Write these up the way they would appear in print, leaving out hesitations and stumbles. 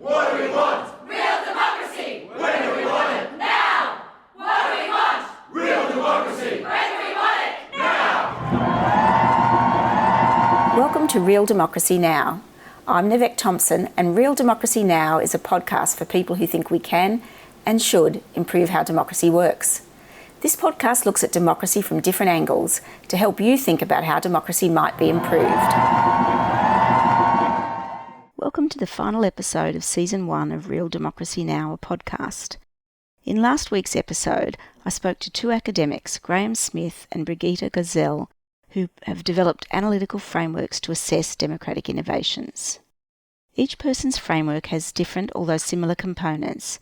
What do we want? Real democracy! When do we want it? Now! What do we want? Real democracy! When do we want it? Now! Welcome to Real Democracy Now. I'm Nivek Thompson, and Real Democracy Now is a podcast for people who think we can and should improve how democracy works. This podcast looks at democracy from different angles to help you think about how democracy might be improved. Welcome to the final episode of Season 1 of Real Democracy Now, a podcast. In last week's episode, I spoke to two academics, Graham Smith and Brigitte Gazelle, who have developed analytical frameworks to assess democratic innovations. Each person's framework has different, although similar, components,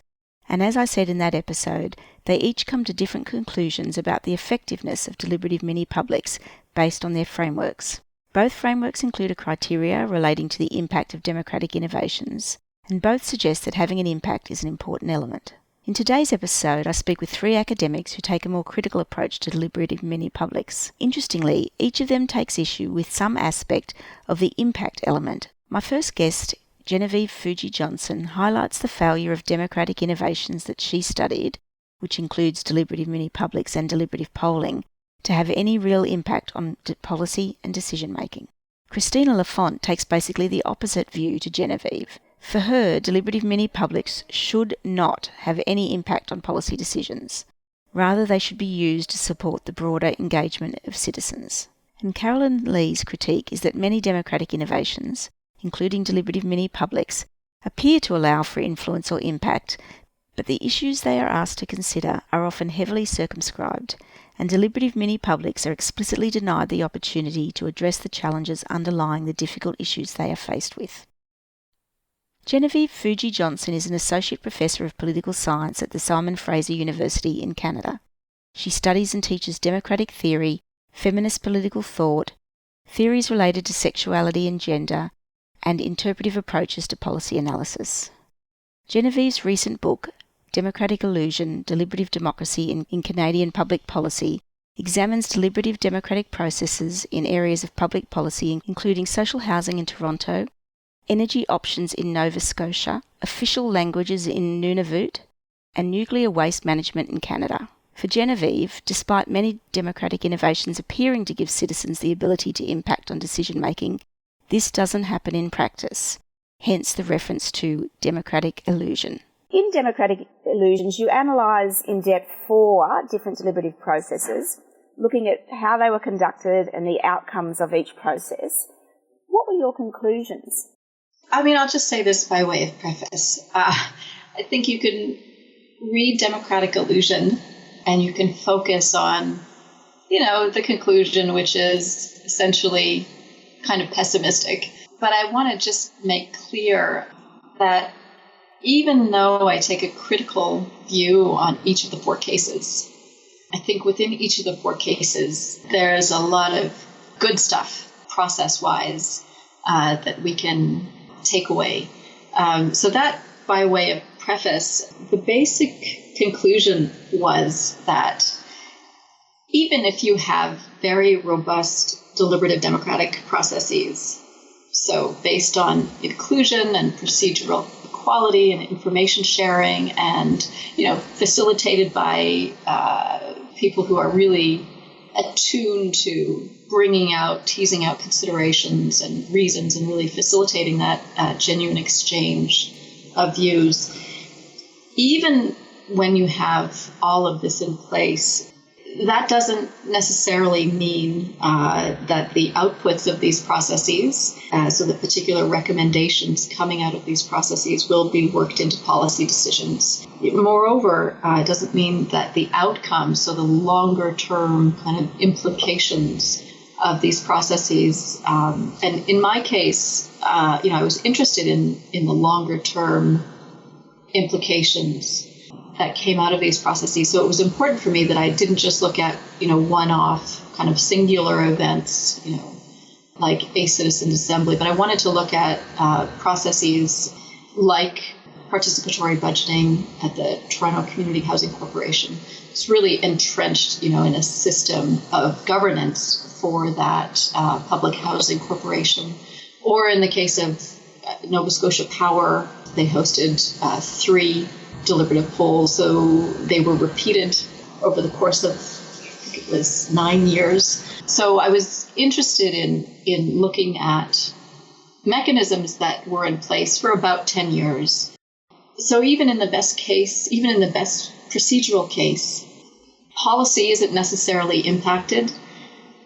and as I said in that episode, they each come to different conclusions about the effectiveness of deliberative mini-publics based on their frameworks. Both frameworks include a criteria relating to the impact of democratic innovations, and both suggest that having an impact is an important element. In today's episode, I speak with three academics who take a more critical approach to deliberative mini-publics. Interestingly, each of them takes issue with some aspect of the impact element. My first guest, Genevieve Fuji Johnson, highlights the failure of democratic innovations that she studied, which includes deliberative mini-publics and deliberative polling, to have any real impact on policy and decision-making. Christina La Font takes basically the opposite view to Genevieve. For her, deliberative mini-publics should not have any impact on policy decisions. Rather, they should be used to support the broader engagement of citizens. And Carolyn Lee's critique is that many democratic innovations, including deliberative mini-publics, appear to allow for influence or impact, but the issues they are asked to consider are often heavily circumscribed, and deliberative mini-publics are explicitly denied the opportunity to address the challenges underlying the difficult issues they are faced with. Genevieve Fuji Johnson is an Associate Professor of Political Science at the Simon Fraser University in Canada. She studies and teaches democratic theory, feminist political thought, theories related to sexuality and gender, and interpretive approaches to policy analysis. Genevieve's recent book, Democratic Illusion, Deliberative Democracy in Canadian Public Policy, examines deliberative democratic processes in areas of public policy including social housing in Toronto, energy options in Nova Scotia, official languages in Nunavut, and nuclear waste management in Canada. For Genevieve, despite many democratic innovations appearing to give citizens the ability to impact on decision-making, this doesn't happen in practice, hence the reference to democratic illusion. In democratic illusions, you analyse in depth 4 different deliberative processes, looking at how they were conducted and the outcomes of each process. What were your conclusions? I'll just say this by way of preface. I think you can read Democratic Illusion and you can focus on, the conclusion, which is essentially kind of pessimistic. But I want to just make clear that even though I take a critical view on each of the 4 cases, I think within each of the 4 cases, there's a lot of good stuff, process-wise, that we can take away. So that, by way of preface, the basic conclusion was that even if you have very robust deliberative democratic processes, so based on inclusion and procedural equality and information sharing and, facilitated by people who are really attuned to teasing out considerations and reasons and really facilitating that genuine exchange of views. Even when you have all of this in place, that doesn't necessarily mean that the outputs of these processes, so the particular recommendations coming out of these processes, will be worked into policy decisions. Moreover, it doesn't mean that the outcomes, so the longer-term kind of implications of these processes, and in my case, I was interested in the longer-term implications that came out of these processes. So it was important for me that I didn't just look at, one-off kind of singular events, like a citizen assembly, but I wanted to look at processes like participatory budgeting at the Toronto Community Housing Corporation. It's really entrenched, in a system of governance for that public housing corporation. Or in the case of Nova Scotia Power, They hosted 3 deliberative polls, so they were repeated over the course of, I think it was 9 years. So I was interested in looking at mechanisms that were in place for about 10 years. So even in the best case, even in the best procedural case, policy isn't necessarily impacted,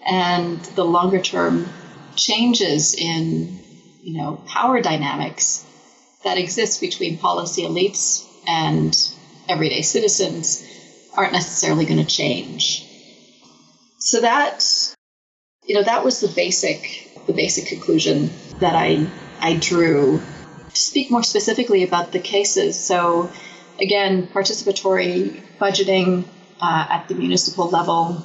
and the longer term changes in, power dynamics that exist between policy elites and everyday citizens aren't necessarily going to change. So that was the basic conclusion that I drew. To speak more specifically about the cases, so again, participatory budgeting at the municipal level,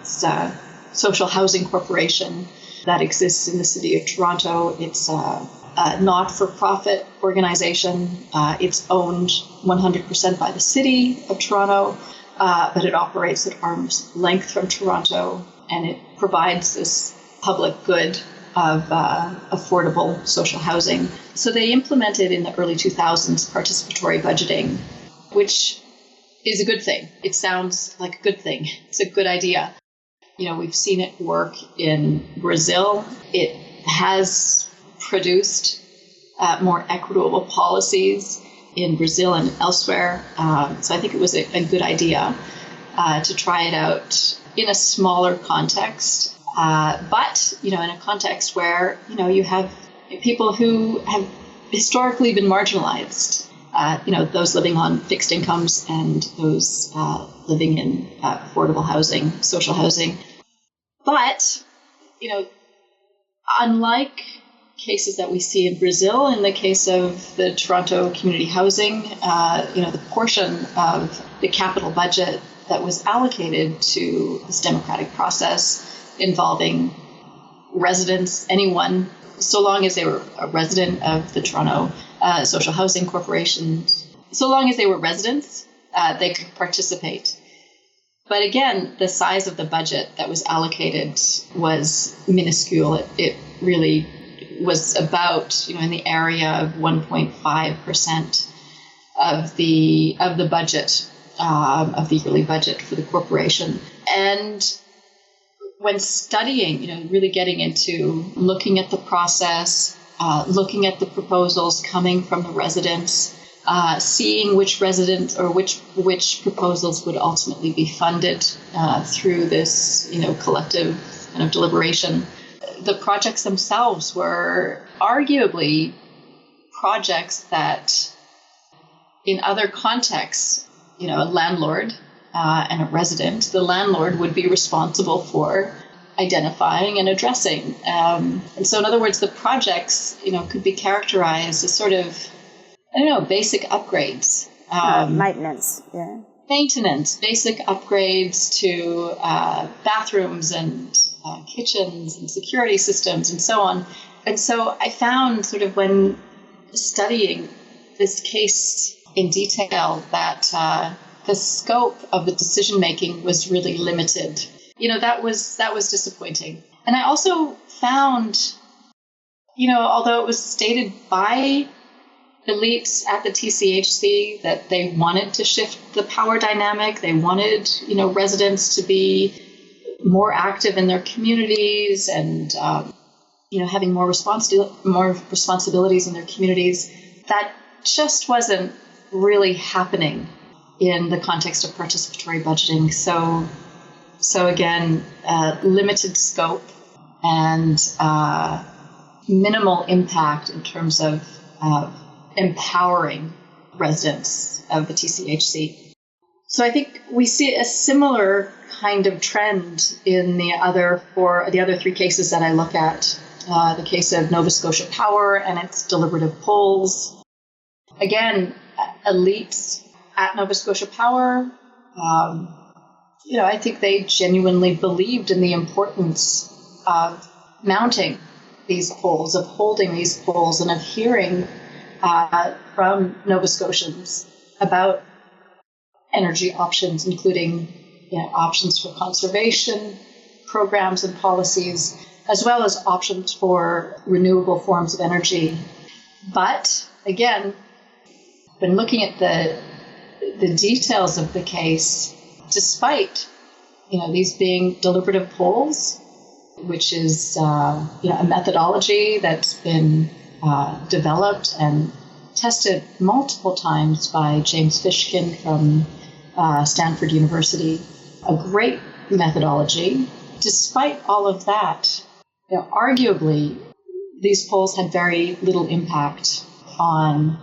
it's a social housing corporation that exists in the city of Toronto. It's a not-for-profit organization. It's owned 100% by the city of Toronto, but it operates at arm's length from Toronto, and it provides this public good of affordable social housing. So they implemented in the early 2000s participatory budgeting, which is a good thing. It sounds like a good thing. It's a good idea. We've seen it work in Brazil. It has produced more equitable policies in Brazil and elsewhere. So I think it was a good idea to try it out in a smaller context. But, in a context where, you have people who have historically been marginalized, those living on fixed incomes and those living in affordable housing, social housing. But, unlike cases that we see in Brazil, in the case of the Toronto community housing, the portion of the capital budget that was allocated to this democratic process involving residents, anyone, so long as they were a resident of the Toronto Social Housing Corporation, so long as they were residents, they could participate. But again, the size of the budget that was allocated was minuscule. It really was about, in the area of 1.5% of the budget, of the yearly budget for the corporation. And when studying, really getting into looking at the process, looking at the proposals coming from the residents, seeing which residents or which proposals would ultimately be funded through this, collective kind of deliberation. The projects themselves were arguably projects that, in other contexts, a landlord and a resident, the landlord would be responsible for identifying and addressing. And so, in other words, the projects, could be characterized as sort of, basic upgrades. Maintenance, yeah. Maintenance, basic upgrades to bathrooms and kitchens and security systems and so on. And so I found sort of when studying this case in detail that the scope of the decision-making was really limited. That was disappointing. And I also found, although it was stated by elites at the TCHC that they wanted to shift the power dynamic, they wanted, residents to be more active in their communities and, having more responsibilities in their communities, that just wasn't really happening in the context of participatory budgeting. So again, limited scope and minimal impact in terms of empowering residents of the TCHC. So I think we see a similar kind of trend in the other 3 cases that I look at. The case of Nova Scotia Power and its deliberative polls. Again, elites at Nova Scotia Power, I think they genuinely believed in the importance of mounting these polls, of holding these polls, and of hearing from Nova Scotians about energy options, including options for conservation programs and policies, as well as options for renewable forms of energy. But again, when looking at the details of the case, despite these being deliberative polls, which is a methodology that's been developed and tested multiple times by James Fishkin from Stanford University, a great methodology. Despite all of that, arguably, these polls had very little impact on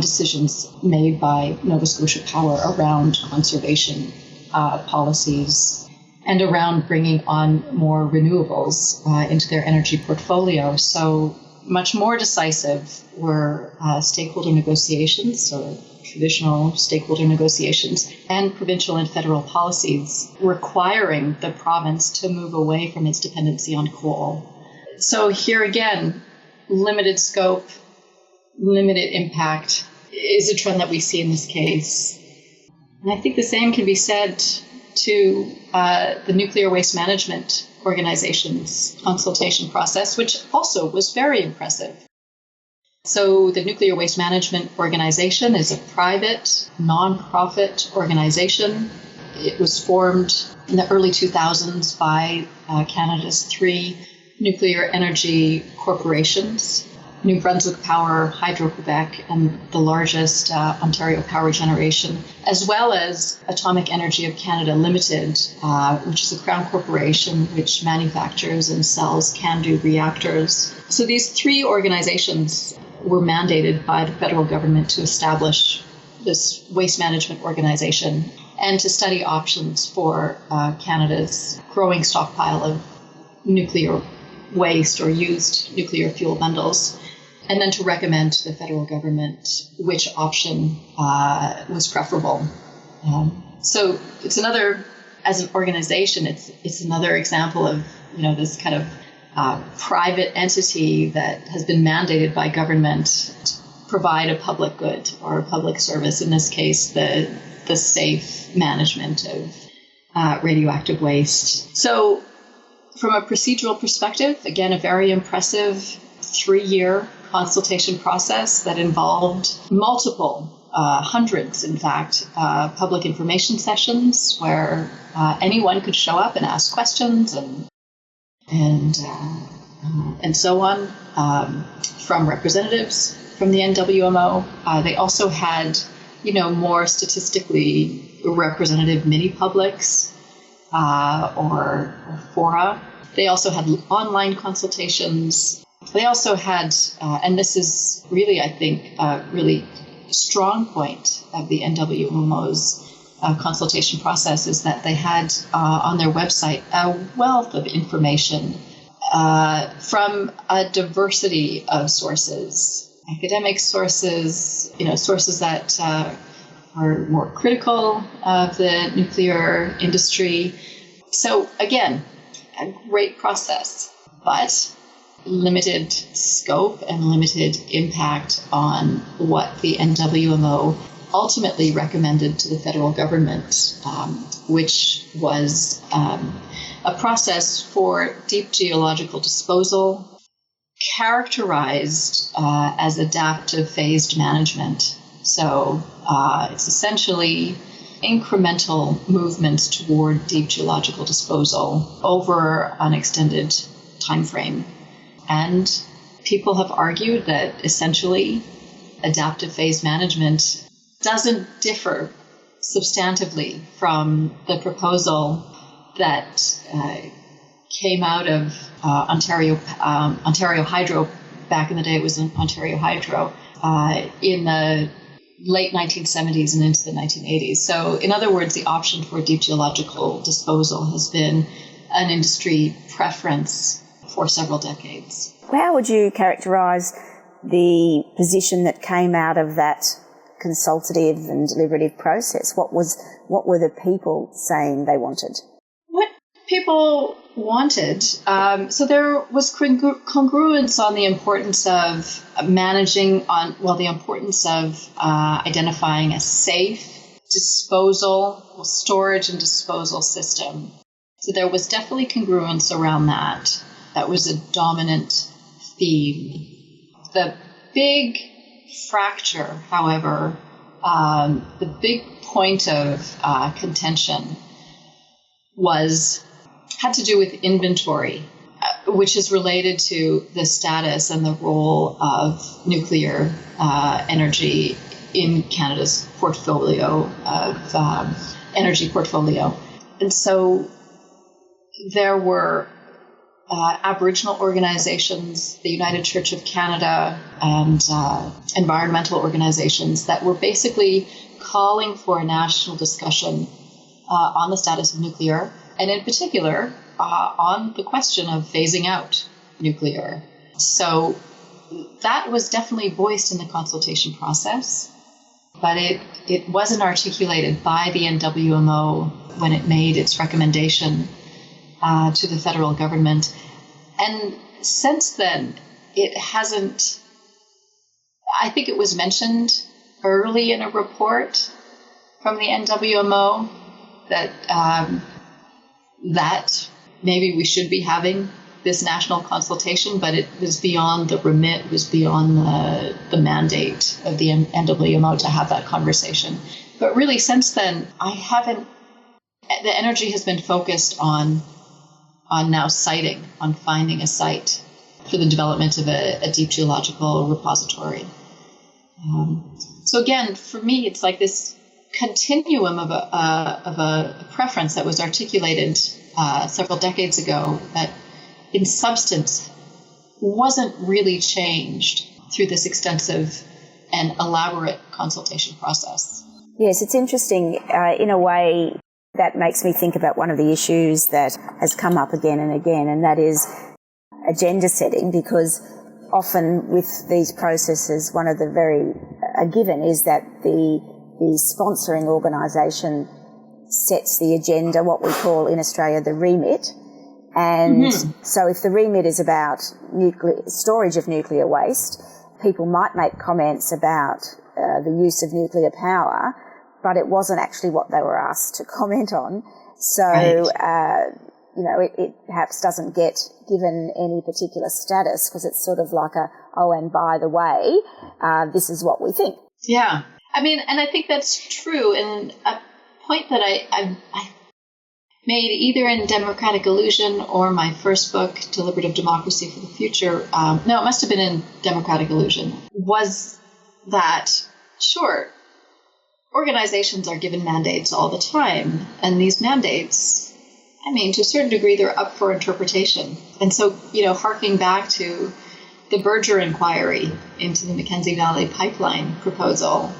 decisions made by Nova Scotia Power around conservation policies and around bringing on more renewables into their energy portfolio. So much more decisive were stakeholder negotiations, or traditional stakeholder negotiations, and provincial and federal policies requiring the province to move away from its dependency on coal. So here again, limited scope, limited impact is a trend that we see in this case. And I think the same can be said to the Nuclear Waste Management Organization's consultation process, which also was very impressive. So the Nuclear Waste Management Organization is a private, non-profit organization. It was formed in the early 2000s by Canada's 3 nuclear energy corporations, New Brunswick Power, Hydro-Quebec, and the largest Ontario Power Generation, as well as Atomic Energy of Canada Limited, which is a Crown corporation which manufactures and sells CANDU reactors. So these 3 organizations were mandated by the federal government to establish this waste management organization and to study options for Canada's growing stockpile of nuclear waste or used nuclear fuel bundles, and then to recommend to the federal government which option was preferable. So it's another, as an organization, it's another example of this kind of private entity that has been mandated by government to provide a public good or a public service. In this case, the safe management of radioactive waste. So, from a procedural perspective, again, a very impressive 3-year consultation process that involved multiple, hundreds, in fact, public information sessions where anyone could show up and ask questions and so on from representatives from the NWMO. They also had, more statistically representative mini-publics or fora. They also had online consultations. They also had, and this is really, I think, a really strong point of the NWMO's consultation process, is that they had on their website a wealth of information from a diversity of sources, academic sources, sources that are more critical of the nuclear industry. So again, a great process, but limited scope and limited impact on what the NWMO ultimately recommended to the federal government, which was a process for deep geological disposal characterized as adaptive phased management. So it's essentially incremental movements toward deep geological disposal over an extended time frame. And people have argued that essentially adaptive phase management doesn't differ substantively from the proposal that came out of Ontario Hydro. Back in the day, it was in Ontario Hydro in the late 1970s and into the 1980s. So in other words, the option for deep geological disposal has been an industry preference for several decades. How would you characterise the position that came out of that consultative and deliberative process? What were the people saying they wanted? What people wanted, so there was congruence on the importance of managing the importance of identifying a safe disposal, storage and disposal system. So there was definitely congruence around that. That was a dominant theme. The big fracture, however, the big point of contention had to do with inventory, which is related to the status and the role of nuclear energy in Canada's portfolio of energy portfolio. And so there were Aboriginal organizations, the United Church of Canada, and environmental organizations that were basically calling for a national discussion on the status of nuclear, and in particular on the question of phasing out nuclear. So that was definitely voiced in the consultation process, but it wasn't articulated by the NWMO when it made its recommendation to the federal government. And since then, it hasn't, I think it was mentioned early in a report from the NWMO that maybe we should be having this national consultation, but it was beyond the remit, it was beyond the mandate of the NWMO to have that conversation. But really, since then, the energy has been focused on now siting, on finding a site for the development of a deep geological repository. So again, for me, it's like this continuum of a preference that was articulated several decades ago that in substance wasn't really changed through this extensive and elaborate consultation process. Yes, it's interesting in a way. That makes me think about one of the issues that has come up again and again, and that is agenda setting, because often with these processes, one of the a given is that the sponsoring organisation sets the agenda, what we call in Australia the remit. And so if the remit is about storage of nuclear waste, people might make comments about the use of nuclear power, but it wasn't actually what they were asked to comment on. So, right. It perhaps doesn't get given any particular status because it's sort of like and by the way, this is what we think. Yeah. I mean, and I think that's true. And a point that I made either in Democratic Illusion or my first book, Deliberative Democracy for the Future, it must have been in Democratic Illusion, was that, sure, organizations are given mandates all the time, and these mandates, to a certain degree, they're up for interpretation. And so, harking back to the Berger inquiry into the Mackenzie Valley pipeline proposal,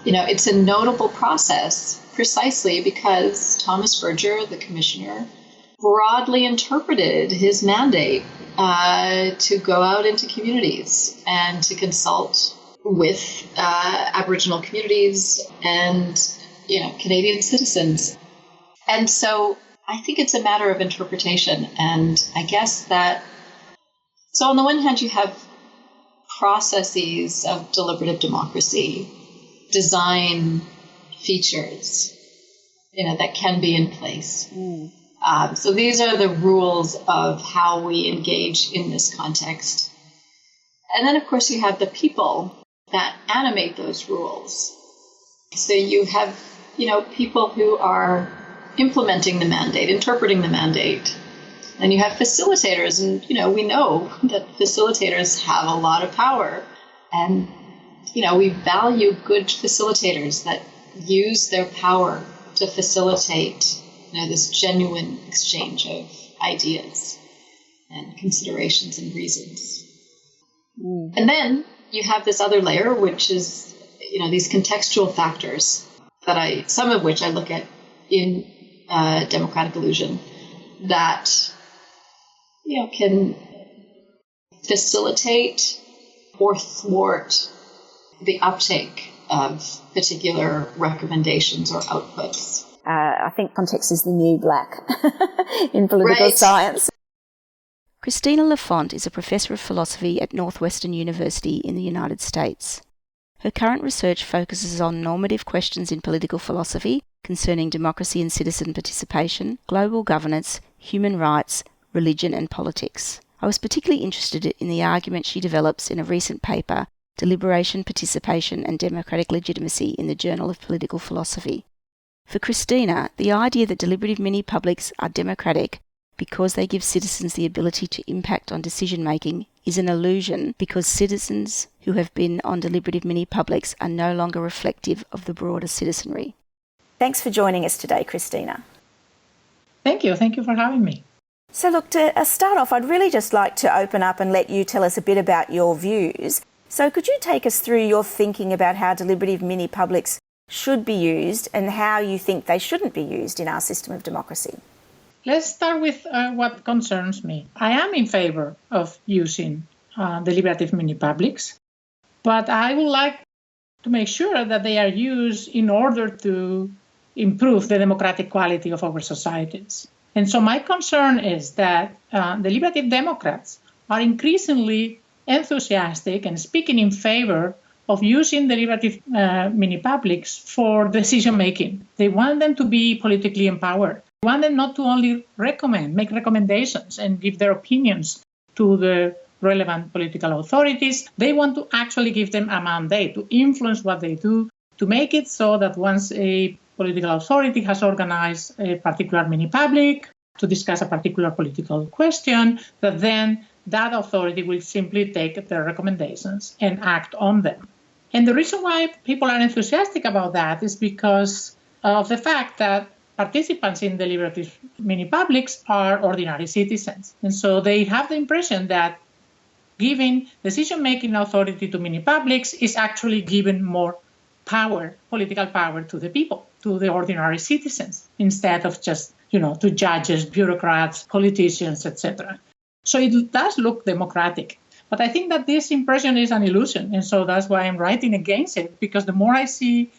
it's a notable process precisely because Thomas Berger, the commissioner, broadly interpreted his mandate to go out into communities and to consult with Aboriginal communities and, Canadian citizens. And so I think it's a matter of interpretation. And I guess so on the one hand, you have processes of deliberative democracy, design features, that can be in place. So these are the rules of how we engage in this context. And then, of course, you have the people that animate those rules. So you have, people who are implementing the mandate, interpreting the mandate. And you have facilitators, and, we know that facilitators have a lot of power. And, we value good facilitators that use their power to facilitate, this genuine exchange of ideas and considerations and reasons. And then you have this other layer, which is, these contextual factors some of which I look at in Democratic Illusion that, can facilitate or thwart the uptake of particular recommendations or outputs. I think context is the new black in political science. Christina La Font is a professor of philosophy at Northwestern University in the United States. Her current research focuses on normative questions in political philosophy concerning democracy and citizen participation, global governance, human rights, religion and politics. I was particularly interested in the argument she develops in a recent paper Deliberation, Participation and Democratic Legitimacy in the Journal of Political Philosophy. For Christina, the idea that deliberative mini-publics are democratic because they give citizens the ability to impact on decision-making is an illusion because citizens who have been on deliberative mini-publics are no longer reflective of the broader citizenry. Thanks for joining us today, Christina. Thank you. Thank you for having me. So look, to start off, I'd really just like to open up and let you tell us a bit about your views. So could you take us through your thinking about how deliberative mini-publics should be used and how you think they shouldn't be used in our system of democracy? Let's start with what concerns me. I am in favor of using deliberative mini-publics, but I would like to make sure that they are used in order to improve the democratic quality of our societies. And so my concern is that deliberative Democrats are increasingly enthusiastic and speaking in favor of using deliberative mini-publics for decision-making. They want them to be politically empowered. They want them not to only make recommendations and give their opinions to the relevant political authorities. They want to actually give them a mandate to influence what they do, to make it so that once a political authority has organized a particular mini-public to discuss a particular political question, that then that authority will simply take their recommendations and act on them. And the reason why people are enthusiastic about that is because of the fact that participants in deliberative mini-publics are ordinary citizens. And so they have the impression that giving decision-making authority to mini-publics is actually giving more power, political power to the people, to the ordinary citizens, instead of just, to judges, bureaucrats, politicians, etc. So it does look democratic. But I think that this impression is an illusion. And so that's why I'm writing against it, because the more I see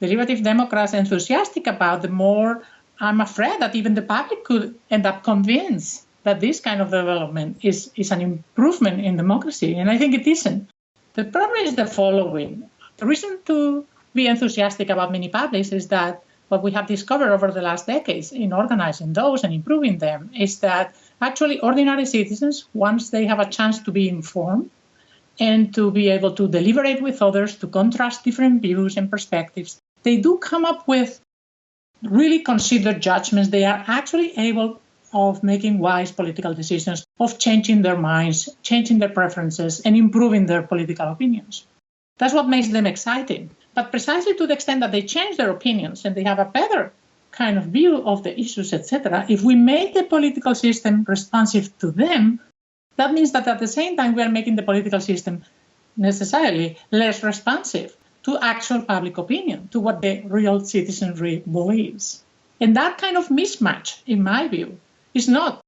deliberative Democrats enthusiastic about, the more I'm afraid that even the public could end up convinced that this kind of development is an improvement in democracy. And I think it isn't. The problem is the following. The reason to be enthusiastic about mini-publics is that what we have discovered over the last decades in organizing those and improving them is that actually ordinary citizens, once they have a chance to be informed and to be able to deliberate with others, to contrast different views and perspectives, they do come up with really considered judgments. They are actually able of making wise political decisions, of changing their minds, changing their preferences, and improving their political opinions. That's what makes them exciting. But precisely to the extent that they change their opinions and they have a better kind of view of the issues, etc., if we make the political system responsive to them, that means that at the same time we are making the political system necessarily less responsive to actual public opinion, to what the real citizenry believes. And that kind of mismatch, in my view, is not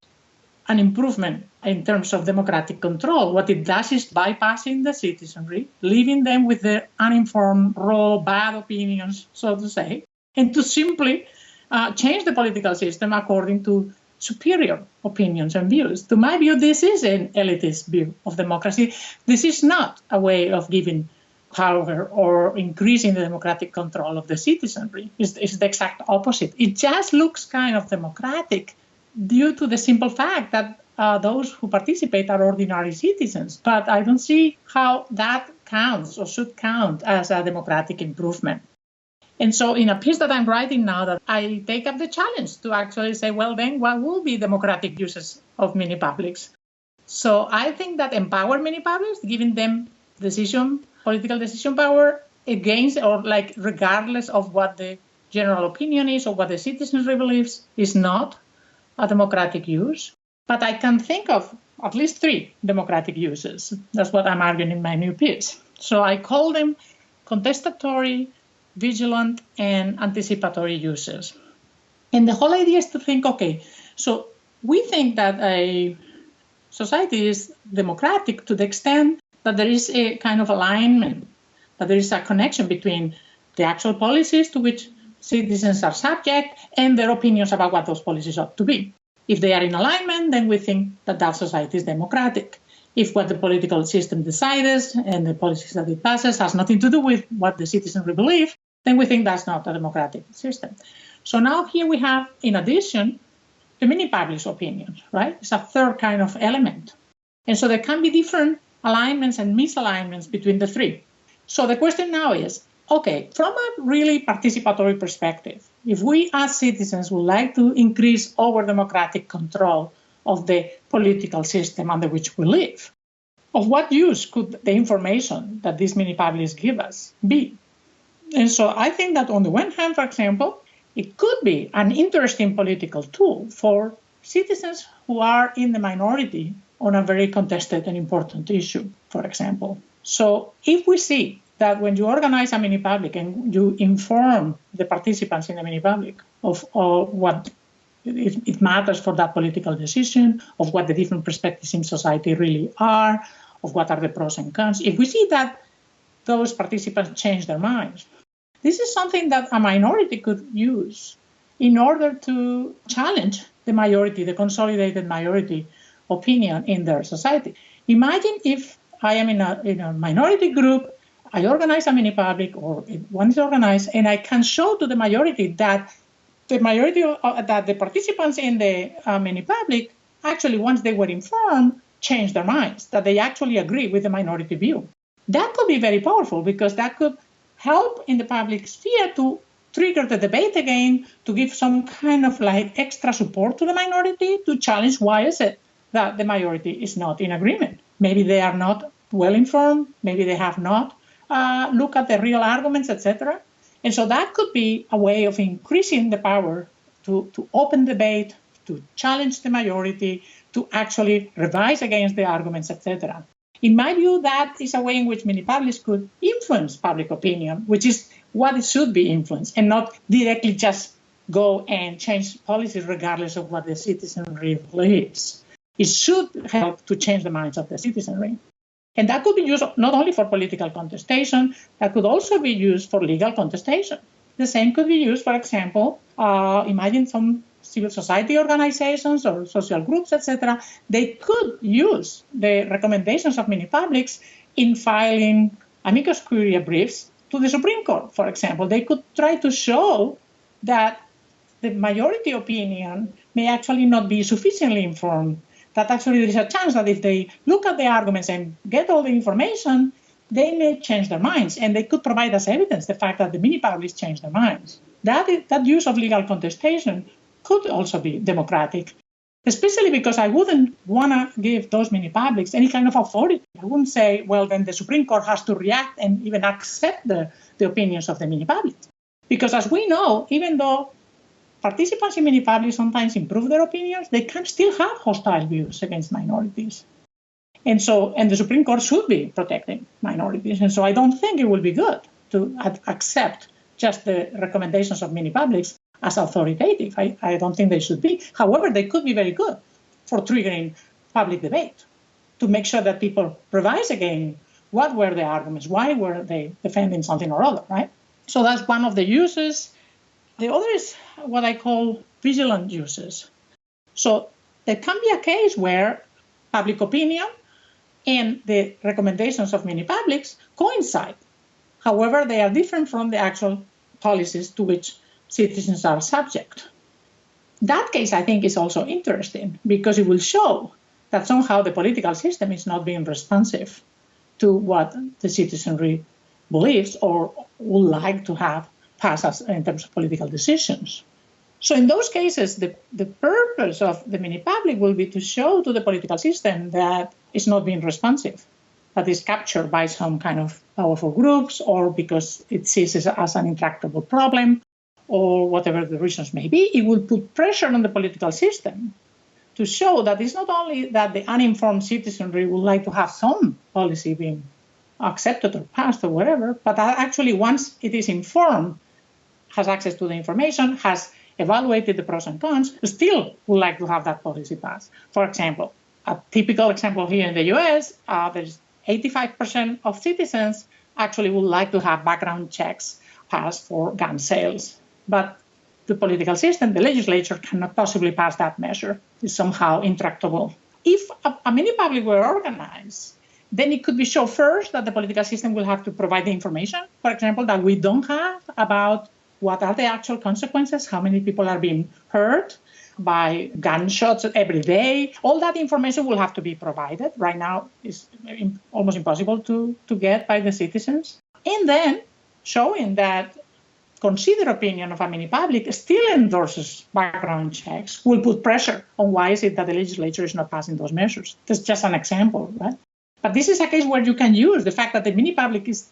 an improvement in terms of democratic control. What it does is bypassing the citizenry, leaving them with their uninformed, raw, bad opinions, so to say, and to simply change the political system according to superior opinions and views. To my view, this is an elitist view of democracy. This is not a way of giving power or increasing the democratic control of the citizenry. It's the exact opposite. It just looks kind of democratic due to the simple fact that those who participate are ordinary citizens. But I don't see how that counts or should count as a democratic improvement. And so in a piece that I'm writing now, that I take up the challenge to actually say, well, then what will be democratic uses of mini-publics? So I think that empower mini-publics, giving them political decision power against or regardless of what the general opinion is or what the citizenry believes, is not a democratic use. But I can think of at least 3 democratic uses. That's what I'm arguing in my new piece. So I call them contestatory, vigilant, and anticipatory uses. And the whole idea is to think, okay, so we think that a society is democratic to the extent that there is a kind of alignment, that there is a connection between the actual policies to which citizens are subject and their opinions about what those policies ought to be. If they are in alignment, then we think that that society is democratic. If what the political system decides and the policies that it passes has nothing to do with what the citizenry believe, then we think that's not a democratic system. So now here we have, in addition, the mini-public's opinions, right? It's a third kind of element. And so there can be different alignments and misalignments between the three. So the question now is, okay, from a really participatory perspective, if we as citizens would like to increase our democratic control of the political system under which we live, of what use could the information that these mini-publics give us be? And so I think that on the one hand, for example, it could be an interesting political tool for citizens who are in the minority on a very contested and important issue, for example. So if we see that when you organize a mini-public and you inform the participants in the mini-public of what it matters for that political decision, of what the different perspectives in society really are, of what are the pros and cons, if we see that those participants change their minds, this is something that a minority could use in order to challenge the majority, the consolidated majority opinion in their society. Imagine if I am in a minority group, I organize a mini-public, or one is organized, and I can show to the majority that the participants in the mini-public actually, once they were informed, changed their minds, that they actually agree with the minority view. That could be very powerful because that could help in the public sphere to trigger the debate again, to give some kind of like extra support to the minority, to challenge why is it that the majority is not in agreement. Maybe they are not well informed, maybe they have not looked at the real arguments, etc. And so that could be a way of increasing the power to open debate, to challenge the majority, to actually revise against the arguments, etc. In my view, that is a way in which mini-publics could influence public opinion, which is what it should be influenced, and not directly just go and change policies regardless of what the citizenry believes. It should help to change the minds of the citizenry. And that could be used not only for political contestation, that could also be used for legal contestation. The same could be used, for example, imagine some civil society organizations or social groups, etc. They could use the recommendations of mini-publics in filing amicus curiae briefs to the Supreme Court, for example. They could try to show that the majority opinion may actually not be sufficiently informed, that actually there is a chance that if they look at the arguments and get all the information, they may change their minds, and they could provide as evidence the fact that the mini-publics changed their minds. That use of legal contestation could also be democratic, especially because I wouldn't want to give those mini-publics any kind of authority. I wouldn't say, well, then the Supreme Court has to react and even accept the opinions of the mini-publics. Because as we know, even though participants in mini-publics sometimes improve their opinions, they can still have hostile views against minorities. And the Supreme Court should be protecting minorities. And so I don't think it will be good to accept just the recommendations of mini-publics as authoritative. I don't think they should be. However, they could be very good for triggering public debate, to make sure that people revise again what were the arguments, why were they defending something or other, right? So that's one of the uses. The other is what I call vigilant uses. So there can be a case where public opinion and the recommendations of mini-publics coincide. However, they are different from the actual policies to which citizens are subject. That case, I think, is also interesting because it will show that somehow the political system is not being responsive to what the citizenry believes or would like to have passed in terms of political decisions. So in those cases, the purpose of the mini-public will be to show to the political system that it's not being responsive, that is captured by some kind of powerful groups, or because it sees it as an intractable problem, or whatever the reasons may be. It will put pressure on the political system to show that it's not only that the uninformed citizenry would like to have some policy being accepted or passed or whatever, but that actually once it is informed, has access to the information, has evaluated the pros and cons, still would like to have that policy passed. For example, a typical example here in the US, there's 85% of citizens actually would like to have background checks passed for gun sales. But the political system, the legislature, cannot possibly pass that measure. It's somehow intractable. If a mini-public were organized, then it could be shown first that the political system will have to provide the information, for example, that we don't have about what are the actual consequences, how many people are being hurt, by gunshots every day. All that information will have to be provided. Right now, it's almost impossible to get by the citizens. And then showing that considered opinion of a mini-public still endorses background checks will put pressure on why is it that the legislature is not passing those measures. That's just an example, right? But this is a case where you can use the fact that the mini-public is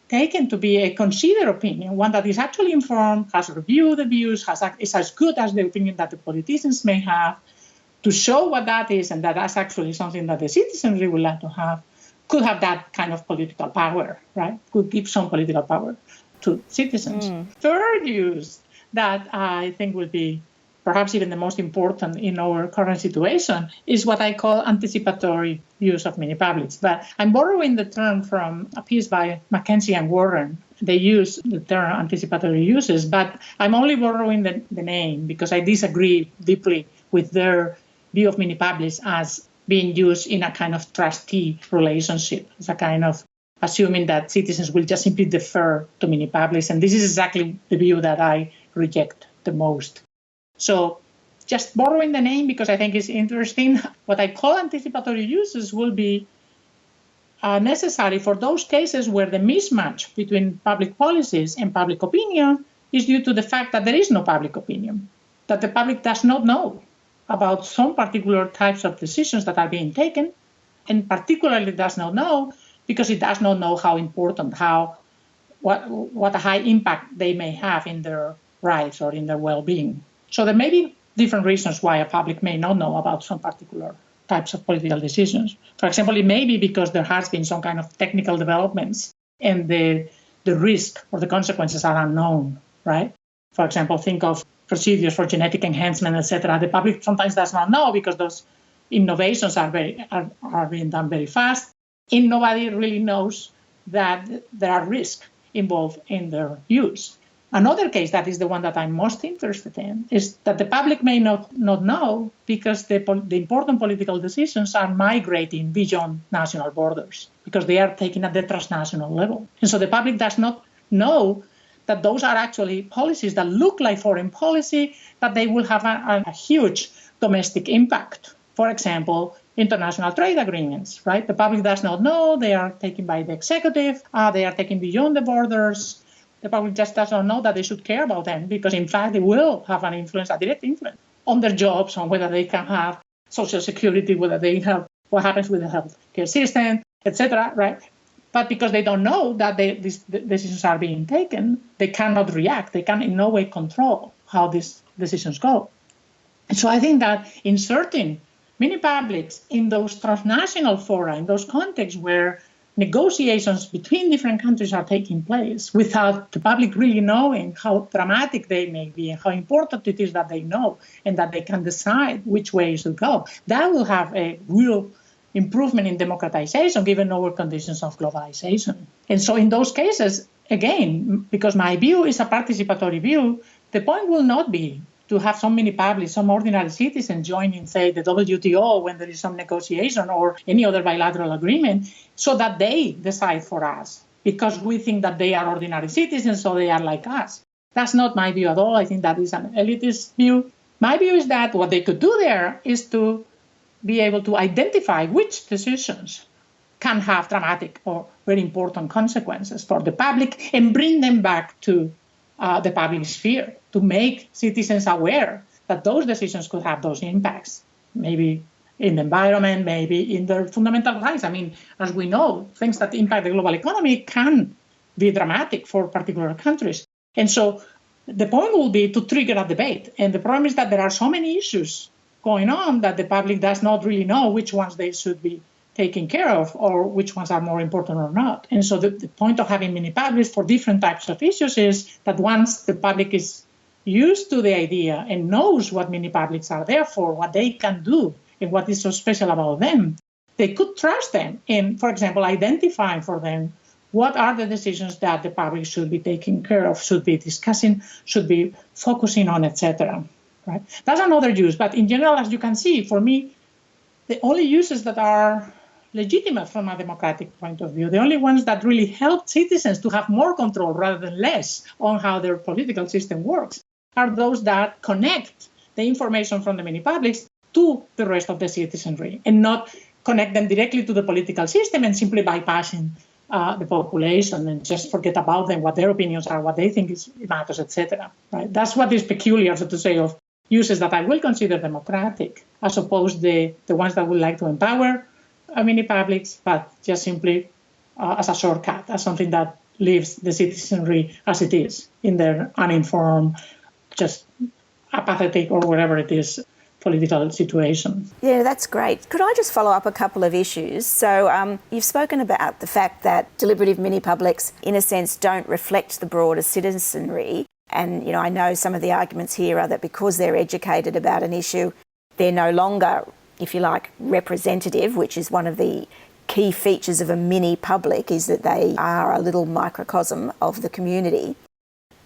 taken to be a considered opinion, one that is actually informed, has reviewed the views, is as good as the opinion that the politicians may have, to show what that is, and that that's actually something that the citizenry would like to have, could have that kind of political power, right? Could give some political power to citizens. Third use that I think will be perhaps even the most important in our current situation is what I call anticipatory use of mini-publics. But I'm borrowing the term from a piece by Mackenzie and Warren. They use the term anticipatory uses, but I'm only borrowing the name because I disagree deeply with their view of mini-publics as being used in a kind of trustee relationship. It's a kind of assuming that citizens will just simply defer to mini-publics. And this is exactly the view that I reject the most. So just borrowing the name because I think it's interesting, what I call anticipatory uses will be necessary for those cases where the mismatch between public policies and public opinion is due to the fact that there is no public opinion, that the public does not know about some particular types of decisions that are being taken, and particularly does not know because it does not know how important, what a high impact they may have in their rights or in their well-being. So there may be different reasons why a public may not know about some particular types of political decisions. For example, it may be because there has been some kind of technical developments and the risk or the consequences are unknown, right? For example, think of procedures for genetic enhancement, etc. The public sometimes does not know because those innovations are being done very fast. And nobody really knows that there are risks involved in their use. Another case that is the one that I'm most interested in is that the public may not know because the important political decisions are migrating beyond national borders because they are taken at the transnational level. And so the public does not know that those are actually policies that look like foreign policy, but they will have a huge domestic impact. For example, international trade agreements, right? The public does not know. They are taken by the executive. They are taken beyond the borders. The public just does not know that they should care about them because, in fact, they will have an influence, a direct influence on their jobs, on whether they can have social security, whether they have what happens with the healthcare system, etc., right? But because they don't know that these decisions are being taken, they cannot react. They can in no way control how these decisions go. And so I think that inserting mini-publics in those transnational fora, in those contexts where negotiations between different countries are taking place without the public really knowing how dramatic they may be and how important it is that they know and that they can decide which way to go, that will have a real improvement in democratization given our conditions of globalization. And so in those cases, again, because my view is a participatory view, the point will not be to have some mini-public, some ordinary citizen joining, say, the WTO when there is some negotiation or any other bilateral agreement, so that they decide for us, because we think that they are ordinary citizens, so they are like us. That's not my view at all. I think that is an elitist view. My view is that what they could do there is to be able to identify which decisions can have dramatic or very important consequences for the public and bring them back to the public sphere to make citizens aware that those decisions could have those impacts, maybe in the environment, maybe in their fundamental rights. I mean, as we know, things that impact the global economy can be dramatic for particular countries. And so the point will be to trigger a debate. And the problem is that there are so many issues going on that the public does not really know which ones they should be taken care of or which ones are more important or not. And so the point of having mini-publics for different types of issues is that once the public is used to the idea and knows what mini-publics are there for, what they can do, and what is so special about them, they could trust them in, for example, identifying for them what are the decisions that the public should be taking care of, should be discussing, should be focusing on, etc. Right? That's another use. But in general, as you can see, for me, the only uses that are legitimate from a democratic point of view, the only ones that really help citizens to have more control rather than less on how their political system works, are those that connect the information from the mini-publics to the rest of the citizenry and not connect them directly to the political system and simply bypassing the population and just forget about them, what their opinions are, what they think matters, etc. Right? That's what is peculiar, so to say, of uses that I will consider democratic, as opposed to the ones that would like to empower mini-publics, but just simply as a shortcut, as something that leaves the citizenry as it is, in their uninformed, just apathetic or whatever it is, political situation. Yeah, that's great. Could I just follow up a couple of issues? So you've spoken about the fact that deliberative mini-publics, in a sense, don't reflect the broader citizenry. And, you know, I know some of the arguments here are that because they're educated about an issue, they're no longer, if you like, representative, which is one of the key features of a mini-public, is that they are a little microcosm of the community.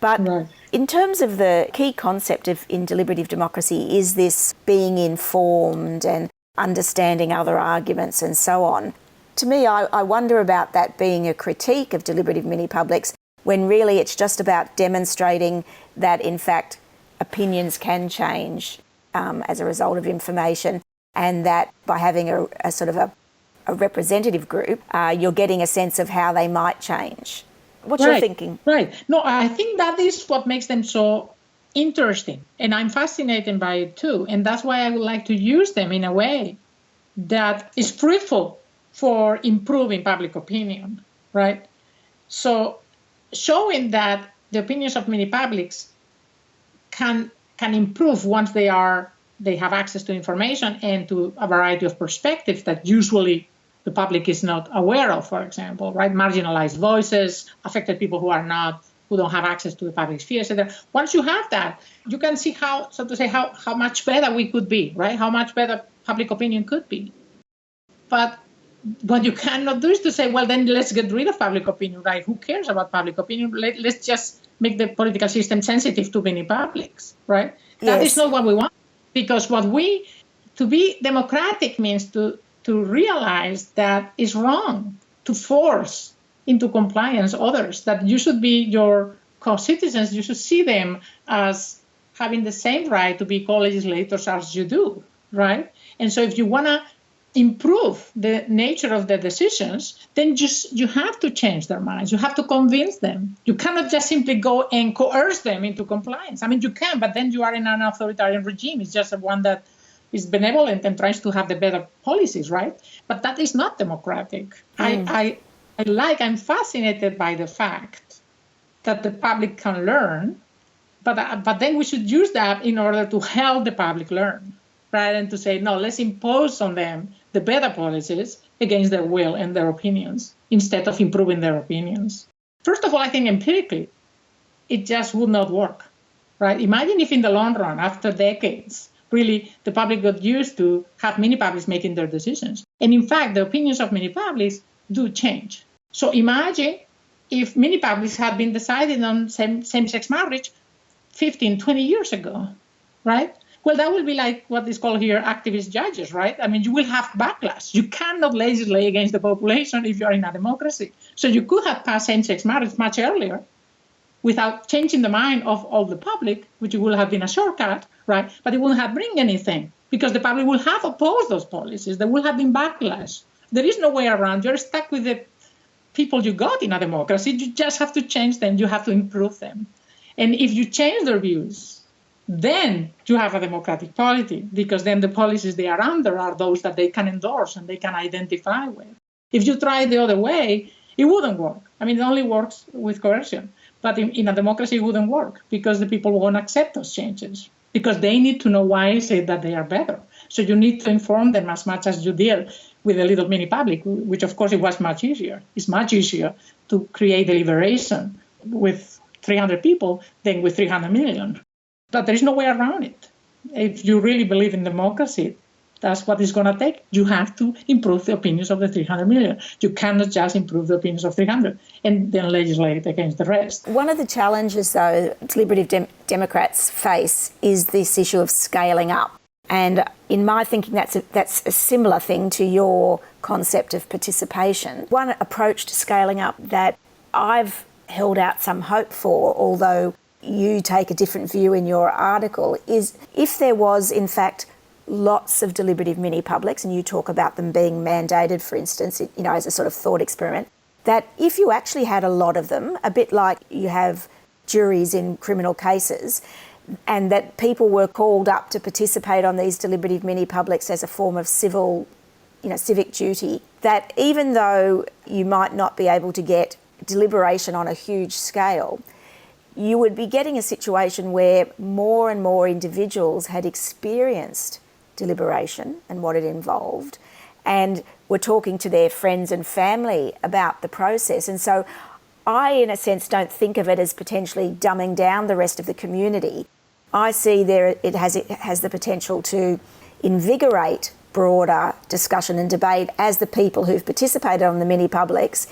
But right. In terms of the key concept in deliberative democracy is this being informed and understanding other arguments and so on. To me, I wonder about that being a critique of deliberative mini-publics when really it's just about demonstrating that, in fact, opinions can change as a result of information, and that by having a sort of a representative group, you're getting a sense of how they might change. What's your thinking? Right. No, I think that is what makes them so interesting. And I'm fascinated by it too. And that's why I would like to use them in a way that is fruitful for improving public opinion, right? So showing that the opinions of mini-publics can improve once they have access to information and to a variety of perspectives that usually the public is not aware of, for example, right? Marginalized voices, affected people who don't have access to the public sphere, etc. Once you have that, you can see how much better we could be, right? How much better public opinion could be. But what you cannot do is to say, well, then let's get rid of public opinion, right? Who cares about public opinion? Let's just make the political system sensitive to mini-publics, right? Yes. That is not what we want, because to be democratic means to realize that it's wrong to force into compliance others, that you should be your co-citizens, you should see them as having the same right to be co-legislators as you do, right? And so if you want to improve the nature of the decisions, then you have to change their minds. You have to convince them. You cannot just simply go and coerce them into compliance. I mean, you can, but then you are in an authoritarian regime. It's just one that is benevolent and tries to have the better policies, right? But that is not democratic. I'm fascinated by the fact that the public can learn, but then we should use that in order to help the public learn, rather than to say, no, let's impose on them the better policies against their will and their opinions, instead of improving their opinions. First of all, I think empirically, it just would not work, right? Imagine if in the long run, after decades, really, the public got used to have mini-publics making their decisions. And in fact, the opinions of mini-publics do change. So imagine if mini-publics had been decided on same-sex marriage 15, 20 years ago, right? Well, that will be like what is called here activist judges, right? I mean, you will have backlash. You cannot legislate against the population if you are in a democracy. So you could have passed same-sex marriage much earlier without changing the mind of all the public, which would have been a shortcut, right? But it wouldn't have bring anything, because the public will have opposed those policies. There will have been backlash. There is no way around. You're stuck with the people you got in a democracy. You just have to change them. You have to improve them. And if you change their views, then you have a democratic polity, because then the policies they are under are those that they can endorse and they can identify with. If you try the other way, it wouldn't work. I mean, it only works with coercion. But in a democracy, it wouldn't work, because the people won't accept those changes, because they need to know why is it that they are better. So you need to inform them as much as you did with a little mini-public, which, of course, it was much easier. It's much easier to create deliberation with 300 people than with 300 million. But there is no way around it. If you really believe in democracy, that's what it's going to take. You have to improve the opinions of the 300 million. You cannot just improve the opinions of 300 and then legislate against the rest. One of the challenges, though, deliberative Democrats face is this issue of scaling up. And in my thinking, that's a similar thing to your concept of participation. One approach to scaling up that I've held out some hope for, although you take a different view in your article is if there was, in fact, lots of deliberative mini-publics, and you talk about them being mandated, for instance, as a sort of thought experiment, that if you actually had a lot of them, a bit like you have juries in criminal cases, and that people were called up to participate on these deliberative mini-publics as a form of civic duty, that even though you might not be able to get deliberation on a huge scale, you would be getting a situation where more and more individuals had experienced deliberation and what it involved and were talking to their friends and family about the process. And so I, in a sense, don't think of it as potentially dumbing down the rest of the community. I see it has the potential to invigorate broader discussion and debate as the people who've participated on the mini-publics,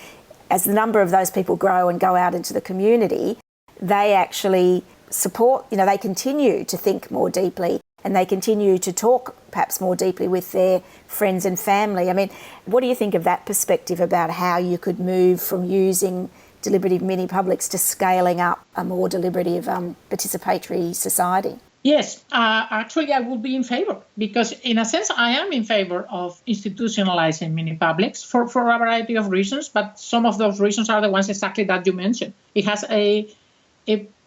as the number of those people grow and go out into the community, they actually support, they continue to think more deeply and they continue to talk perhaps more deeply with their friends and family. I mean, what do you think of that perspective about how you could move from using deliberative mini-publics to scaling up a more deliberative participatory society? Yes, actually I would be in favor because in a sense I am in favor of institutionalizing mini-publics for a variety of reasons, but some of those reasons are the ones exactly that you mentioned. It has a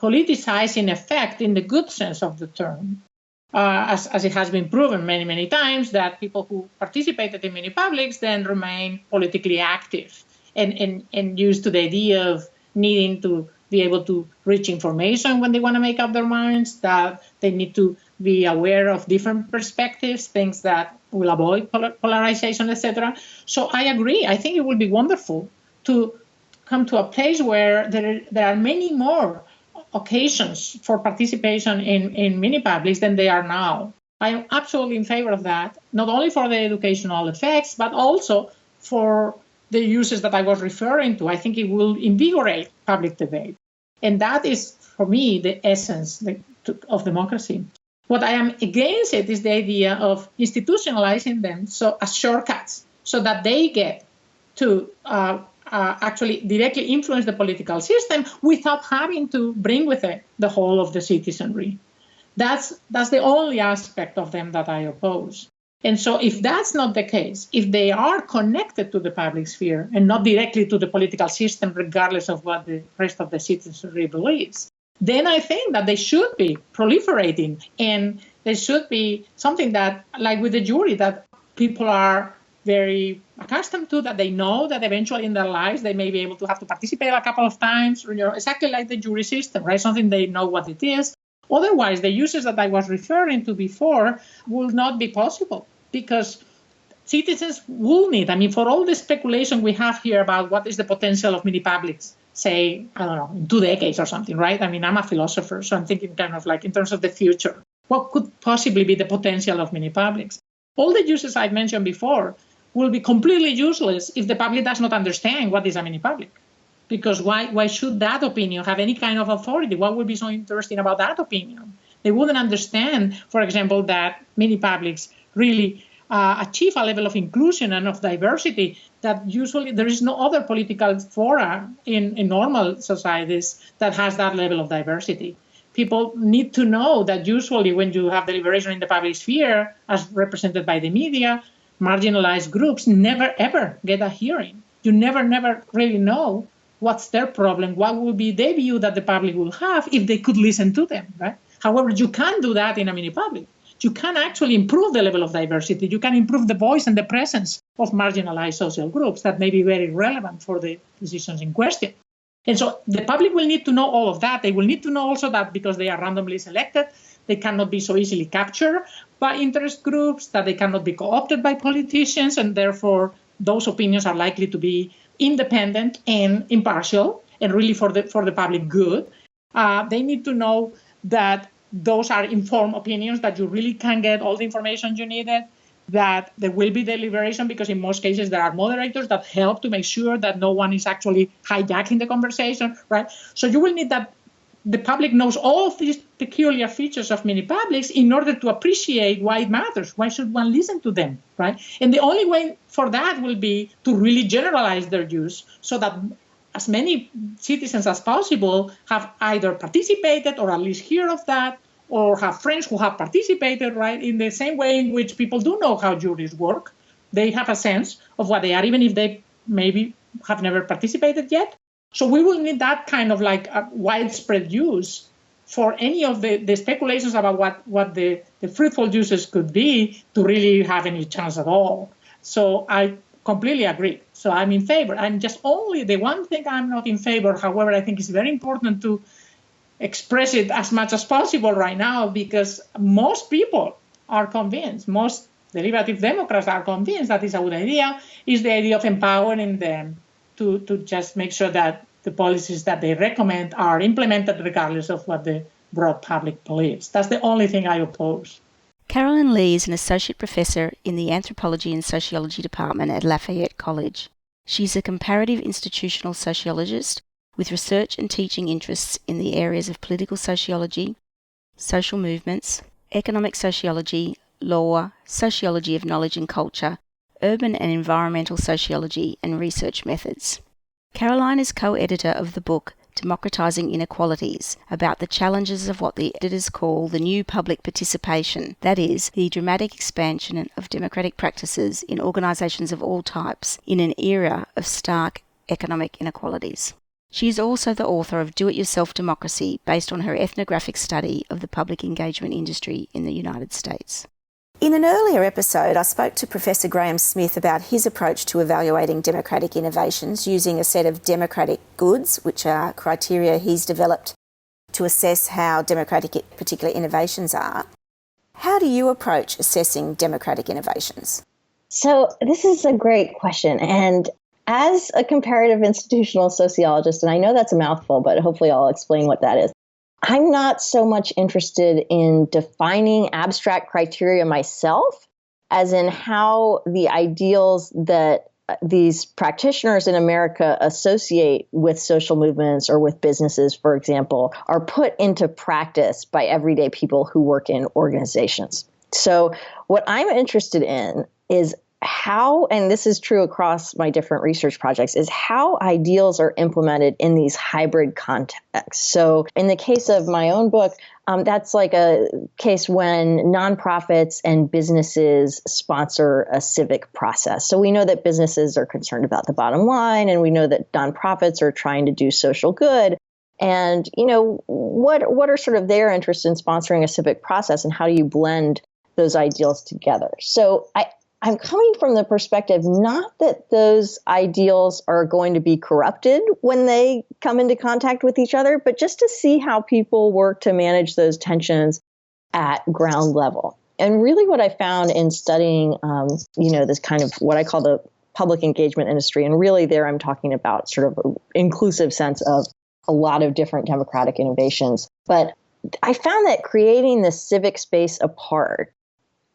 politicizing effect in the good sense of the term, as it has been proven many, many times that people who participated in mini-publics then remain politically active and used to the idea of needing to be able to reach information when they want to make up their minds, that they need to be aware of different perspectives, things that will avoid polarization, etc. So I agree. I think it would be wonderful to come to a place where there are many more occasions for participation in mini-publics than they are now. I am absolutely in favor of that, not only for the educational effects, but also for the uses that I was referring to. I think it will invigorate public debate. And that is, for me, the essence of democracy. What I am against it is the idea of institutionalizing them as shortcuts so that they get to actually directly influence the political system without having to bring with it the whole of the citizenry. That's the only aspect of them that I oppose. And so if that's not the case, if they are connected to the public sphere and not directly to the political system, regardless of what the rest of the citizenry believes, then I think that they should be proliferating and there should be something that, like with the jury, that people are very accustomed to, that they know that eventually in their lives they may be able to have to participate a couple of times, exactly like the jury system, right? Something they know what it is. Otherwise, the uses that I was referring to before will not be possible because citizens will need, for all the speculation we have here about what is the potential of mini-publics, say, I don't know, in 2 decades or something, right? I'm a philosopher, so I'm thinking kind of like in terms of the future. What could possibly be the potential of mini-publics? All the uses I've mentioned before will be completely useless if the public does not understand what is a mini-public. Because why should that opinion have any kind of authority? What would be so interesting about that opinion? They wouldn't understand, for example, that mini-publics really achieve a level of inclusion and of diversity that usually there is no other political fora in normal societies that has that level of diversity. People need to know that usually when you have deliberation in the public sphere, as represented by the media, marginalized groups never, ever get a hearing. You never really know what's their problem, what will be the view that the public will have if they could listen to them, right? However, you can't do that in a mini-public. You can actually improve the level of diversity. You can improve the voice and the presence of marginalized social groups that may be very relevant for the decisions in question. And so the public will need to know all of that. They will need to know also that because they are randomly selected, they cannot be so easily captured by interest groups, that they cannot be co-opted by politicians, and therefore those opinions are likely to be independent and impartial and really for the public good. They need to know that those are informed opinions, that you really can get all the information you needed, that there will be deliberation because in most cases there are moderators that help to make sure that no one is actually hijacking the conversation, right? So you will need that the public knows all of these peculiar features of mini-publics in order to appreciate why it matters. Why should one listen to them, right? And the only way for that will be to really generalize their use so that as many citizens as possible have either participated or at least heard of that, or have friends who have participated, right? In the same way in which people do know how juries work. They have a sense of what they are, even if they maybe have never participated yet. So we will need that kind of like a widespread use for any of the speculations about what the fruitful uses could be to really have any chance at all. So I completely agree. So I'm in favor. I'm just only the one thing I'm not in favor, however, I think it's very important to express it as much as possible right now, because most people are convinced, most deliberative Democrats are convinced that it's a good idea, is the idea of empowering them to just make sure that the policies that they recommend are implemented regardless of what the broad public believes. That's the only thing I oppose. Carolyn Lee is an associate professor in the Anthropology and Sociology department at Lafayette College. She's a comparative institutional sociologist with research and teaching interests in the areas of political sociology, social movements, economic sociology, law, sociology of knowledge and culture, urban and environmental sociology, and research methods. Caroline is co-editor of the book Democratizing Inequalities, about the challenges of what the editors call the new public participation, that is, the dramatic expansion of democratic practices in organisations of all types in an era of stark economic inequalities. She is also the author of Do-It-Yourself Democracy, based on her ethnographic study of the public engagement industry in the United States. In an earlier episode, I spoke to Professor Graham Smith about his approach to evaluating democratic innovations using a set of democratic goods, which are criteria he's developed to assess how democratic particular innovations are. How do you approach assessing democratic innovations? So this is a great question. And as a comparative institutional sociologist, and I know that's a mouthful, but hopefully I'll explain what that is. I'm not so much interested in defining abstract criteria myself, as in how the ideals that these practitioners in America associate with social movements or with businesses, for example, are put into practice by everyday people who work in organizations. So what I'm interested in is how, and this is true across my different research projects, is how ideals are implemented in these hybrid contexts. So in the case of my own book, that's like a case when nonprofits and businesses sponsor a civic process. So we know that businesses are concerned about the bottom line, and we know that nonprofits are trying to do social good. And, you know, what are sort of their interests in sponsoring a civic process, and how do you blend those ideals together? So I'm coming from the perspective not that those ideals are going to be corrupted when they come into contact with each other, but just to see how people work to manage those tensions at ground level. And really what I found in studying, this kind of what I call the public engagement industry, and really there I'm talking about sort of an inclusive sense of a lot of different democratic innovations. But I found that creating this civic space apart,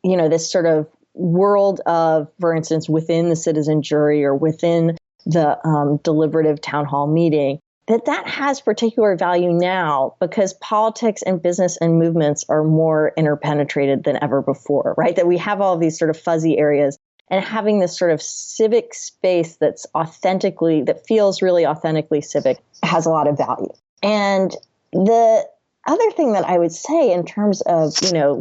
this sort of world of, for instance, within the citizen jury or within the deliberative town hall meeting, that has particular value now because politics and business and movements are more interpenetrated than ever before, right? That we have all of these sort of fuzzy areas, and having this sort of civic space that feels really authentically civic has a lot of value. And the other thing that I would say in terms of,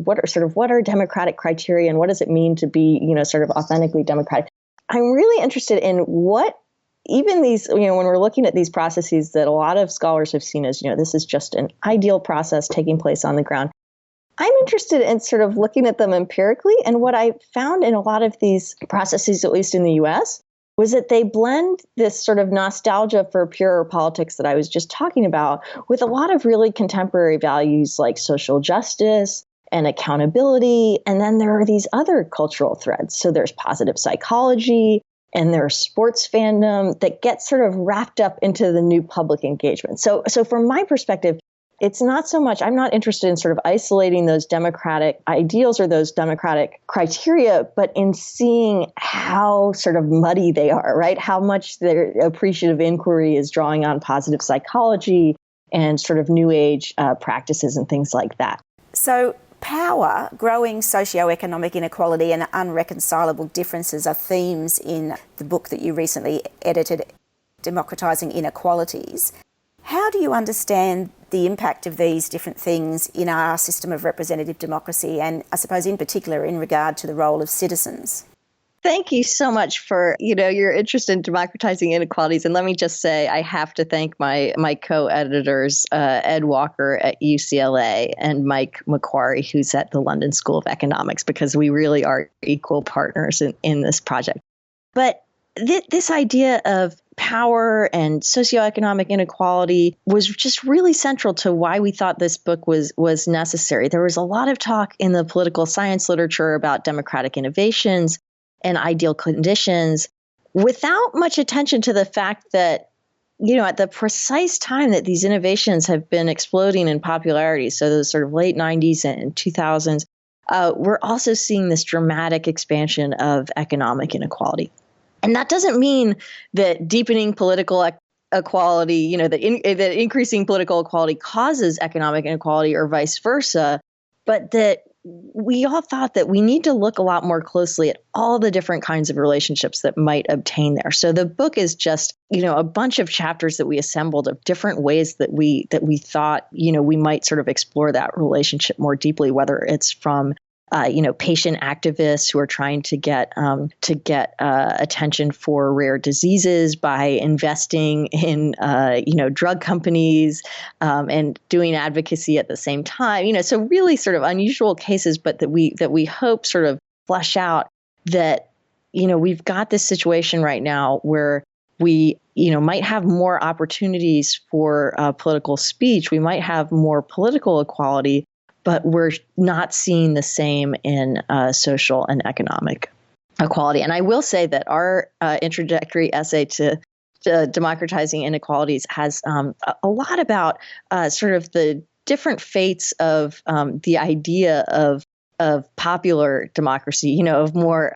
what are democratic criteria and what does it mean to be, sort of authentically democratic? I'm really interested in what even these, when we're looking at these processes that a lot of scholars have seen as, this is just an ideal process taking place on the ground. I'm interested in sort of looking at them empirically. And what I found in a lot of these processes, at least in the US, was that they blend this sort of nostalgia for purer politics that I was just talking about with a lot of really contemporary values like social justice and accountability. And then there are these other cultural threads. So there's positive psychology and there's sports fandom that gets sort of wrapped up into the new public engagement. So from my perspective, it's not so much, I'm not interested in sort of isolating those democratic ideals or those democratic criteria, but in seeing how sort of muddy they are, right? How much their appreciative inquiry is drawing on positive psychology and sort of new age practices and things like that. So power, growing socioeconomic inequality and unreconcilable differences are themes in the book that you recently edited. democratising inequalities. How do you understand the impact of these different things in our system of representative democracy, and I suppose in particular in regard to the role of citizens? Thank you so much for, your interest in democratizing inequalities. And let me just say, I have to thank my co-editors, Ed Walker at UCLA and Mike Macquarie, who's at the London School of Economics, because we really are equal partners in this project. But this idea of power and socioeconomic inequality was just really central to why we thought this book was necessary. There was a lot of talk in the political science literature about democratic innovations and ideal conditions, without much attention to the fact that, at the precise time that these innovations have been exploding in popularity, so the sort of late 90s and 2000s, we're also seeing this dramatic expansion of economic inequality. And that doesn't mean that deepening political equality, that increasing political equality causes economic inequality or vice versa, but that we all thought that we need to look a lot more closely at all the different kinds of relationships that might obtain there. So the book is just, a bunch of chapters that we assembled of different ways that we thought, we might sort of explore that relationship more deeply, whether it's from patient activists who are trying to get attention for rare diseases by investing in drug companies and doing advocacy at the same time. So really sort of unusual cases, but that we hope sort of flesh out that we've got this situation right now where we might have more opportunities for political speech. We might have more political equality, but we're not seeing the same in social and economic equality. And I will say that our introductory essay to democratizing inequalities has a lot about sort of the different fates of the idea of popular democracy, of more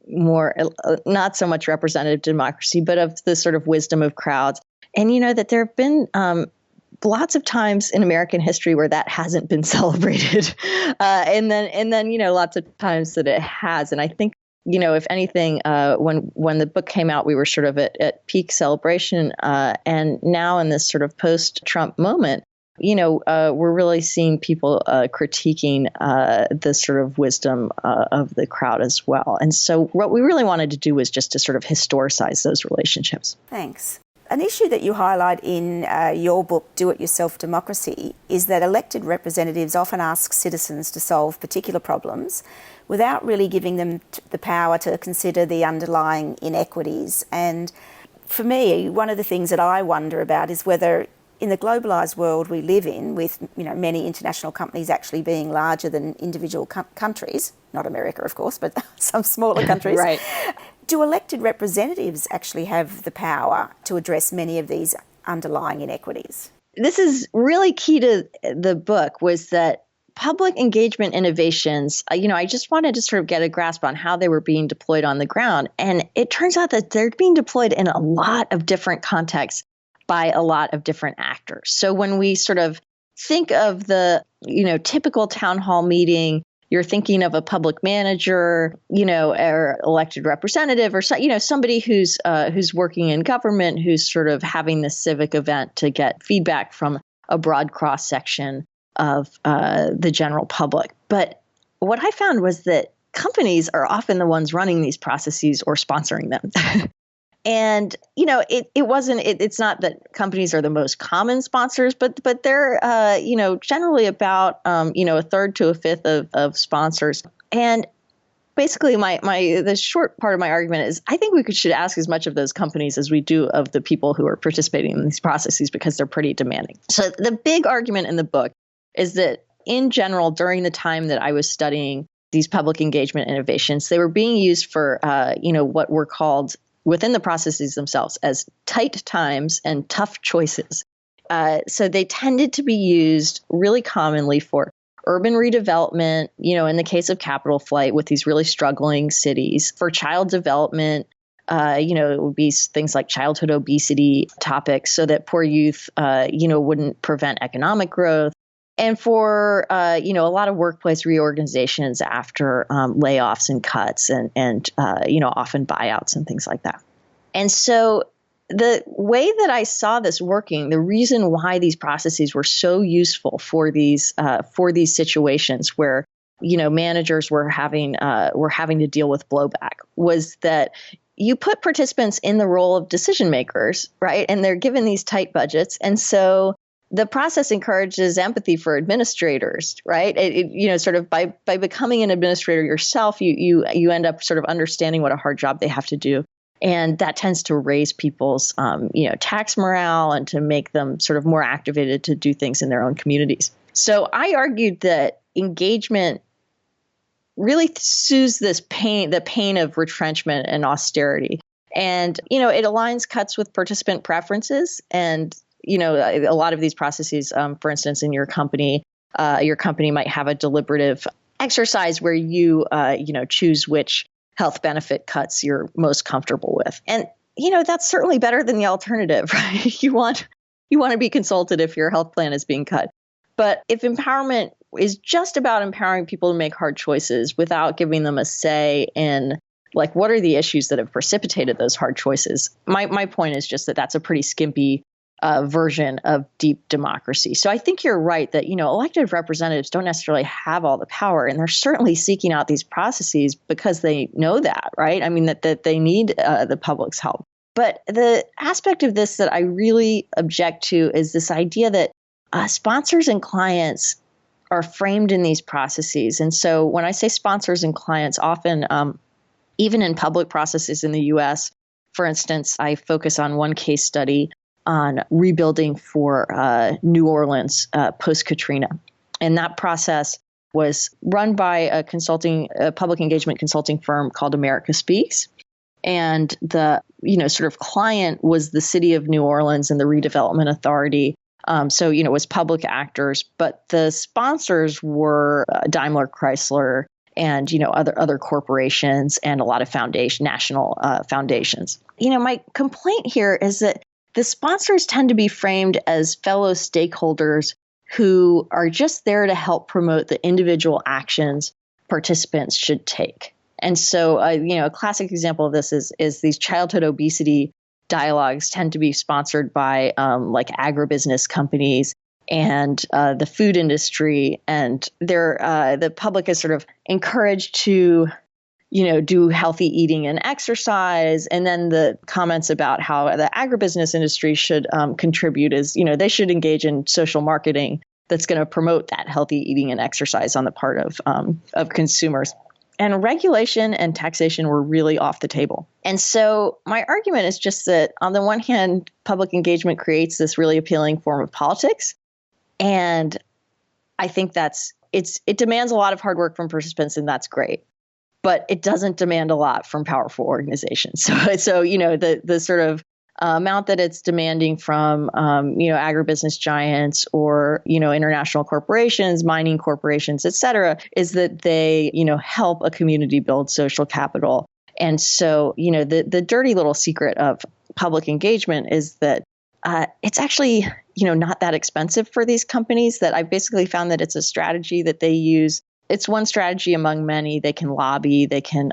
not so much representative democracy, but of the sort of wisdom of crowds. And that there have been lots of times in American history where that hasn't been celebrated, and then lots of times that it has. And I think if anything, when the book came out, we were sort of at peak celebration, and now in this sort of post-Trump moment, we're really seeing people critiquing the sort of wisdom of the crowd as well. And so what we really wanted to do was just to sort of historicize those relationships. Thanks. An issue that you highlight in your book, Do-It-Yourself Democracy, is that elected representatives often ask citizens to solve particular problems without really giving them the power to consider the underlying inequities. And for me, one of the things that I wonder about is whether in the globalised world we live in, with many international companies actually being larger than individual countries, not America, of course, but some smaller countries, right. Do elected representatives actually have the power to address many of these underlying inequities? This is really key to the book, was that public engagement innovations, I just wanted to sort of get a grasp on how they were being deployed on the ground. And it turns out that they're being deployed in a lot of different contexts by a lot of different actors. So when we sort of think of the, typical town hall meeting, you're thinking of a public manager, or elected representative, or somebody who's working in government, who's sort of having this civic event to get feedback from a broad cross section of the general public. But what I found was that companies are often the ones running these processes or sponsoring them. And, it's not that companies are the most common sponsors, but they're, generally about, a third to a fifth of sponsors. And basically the short part of my argument is I think we should ask as much of those companies as we do of the people who are participating in these processes, because they're pretty demanding. So the big argument in the book is that in general, during the time that I was studying these public engagement innovations, they were being used for, what were called within the processes themselves as tight times and tough choices. So they tended to be used really commonly for urban redevelopment, in the case of capital flight with these really struggling cities, for child development, it would be things like childhood obesity topics so that poor youth, wouldn't prevent economic growth. And for, a lot of workplace reorganizations after layoffs and cuts and often buyouts and things like that. And so the way that I saw this working, the reason why these processes were so useful for these situations where managers were having to deal with blowback was that you put participants in the role of decision makers, right? And they're given these tight budgets, and so the process encourages empathy for administrators, right? Sort of by becoming an administrator yourself, you end up sort of understanding what a hard job they have to do. And that tends to raise people's, tax morale and to make them sort of more activated to do things in their own communities. So I argued that engagement really soothes the pain of retrenchment and austerity. And, it aligns cuts with participant preferences. And, a lot of these processes, for instance, in your company might have a deliberative exercise where you choose which health benefit cuts you're most comfortable with. And, that's certainly better than the alternative, right? You want to be consulted if your health plan is being cut. But if empowerment is just about empowering people to make hard choices without giving them a say in what are the issues that have precipitated those hard choices, my point is just that that's a pretty skimpy version of deep democracy. So I think you're right that, elected representatives don't necessarily have all the power, and they're certainly seeking out these processes because they know that, right? I mean, that they need the public's help. But the aspect of this that I really object to is this idea that sponsors and clients are framed in these processes. And so when I say sponsors and clients, often, even in public processes in the US, for instance, I focus on one case study on rebuilding for New Orleans post-Katrina. And that process was run by a public engagement consulting firm called America Speaks. And the, sort of client was the city of New Orleans and the Redevelopment Authority. So, it was public actors, but the sponsors were Daimler Chrysler and, other corporations and a lot of national foundations. My complaint here is that the sponsors tend to be framed as fellow stakeholders who are just there to help promote the individual actions participants should take. And so, a classic example of this is these childhood obesity dialogues tend to be sponsored by agribusiness companies and the food industry, and the public is sort of encouraged to do healthy eating and exercise. And then the comments about how the agribusiness industry should contribute is, they should engage in social marketing that's going to promote that healthy eating and exercise on the part of consumers. And regulation and taxation were really off the table. And so my argument is just that on the one hand, public engagement creates this really appealing form of politics. And I think it demands a lot of hard work from participants, and that's great. But it doesn't demand a lot from powerful organizations. So the sort of amount that it's demanding from agribusiness giants or international corporations, mining corporations, et cetera, is that they help a community build social capital. And so the dirty little secret of public engagement is that it's actually not that expensive for these companies. That I've basically found that it's a strategy that they use. It's one strategy among many. They can lobby. They can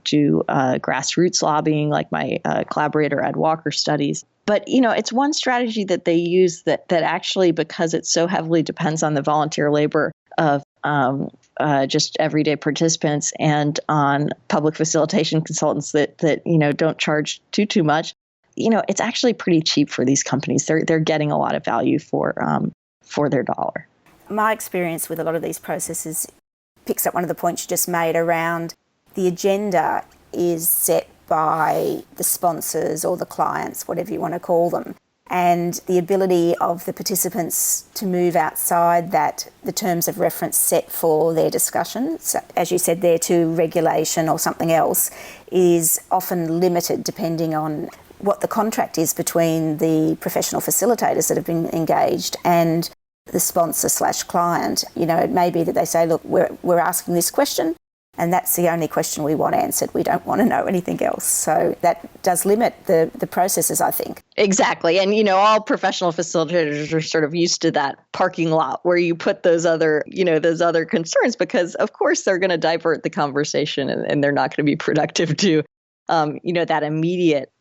do grassroots lobbying, like my collaborator Ed Walker studies. But it's one strategy that they use that actually, because it so heavily depends on the volunteer labor of just everyday participants and on public facilitation consultants that don't charge too much. It's actually pretty cheap for these companies. They're getting a lot of value for their dollar. My experience with a lot of these processes picks up one of the points you just made around the agenda is set by the sponsors or the clients, whatever you want to call them, and the ability of the participants to move outside the terms of reference set for their discussions, as you said there, to regulation or something else, is often limited depending on what the contract is between the professional facilitators that have been engaged and the sponsor/client. It may be that they say, look, we're asking this question and that's the only question we want answered. We don't want to know anything else. So that does limit the processes, I think. Exactly. And, all professional facilitators are sort of used to that parking lot where you put those other concerns because, of course, they're going to divert the conversation and they're not going to be productive to, that immediate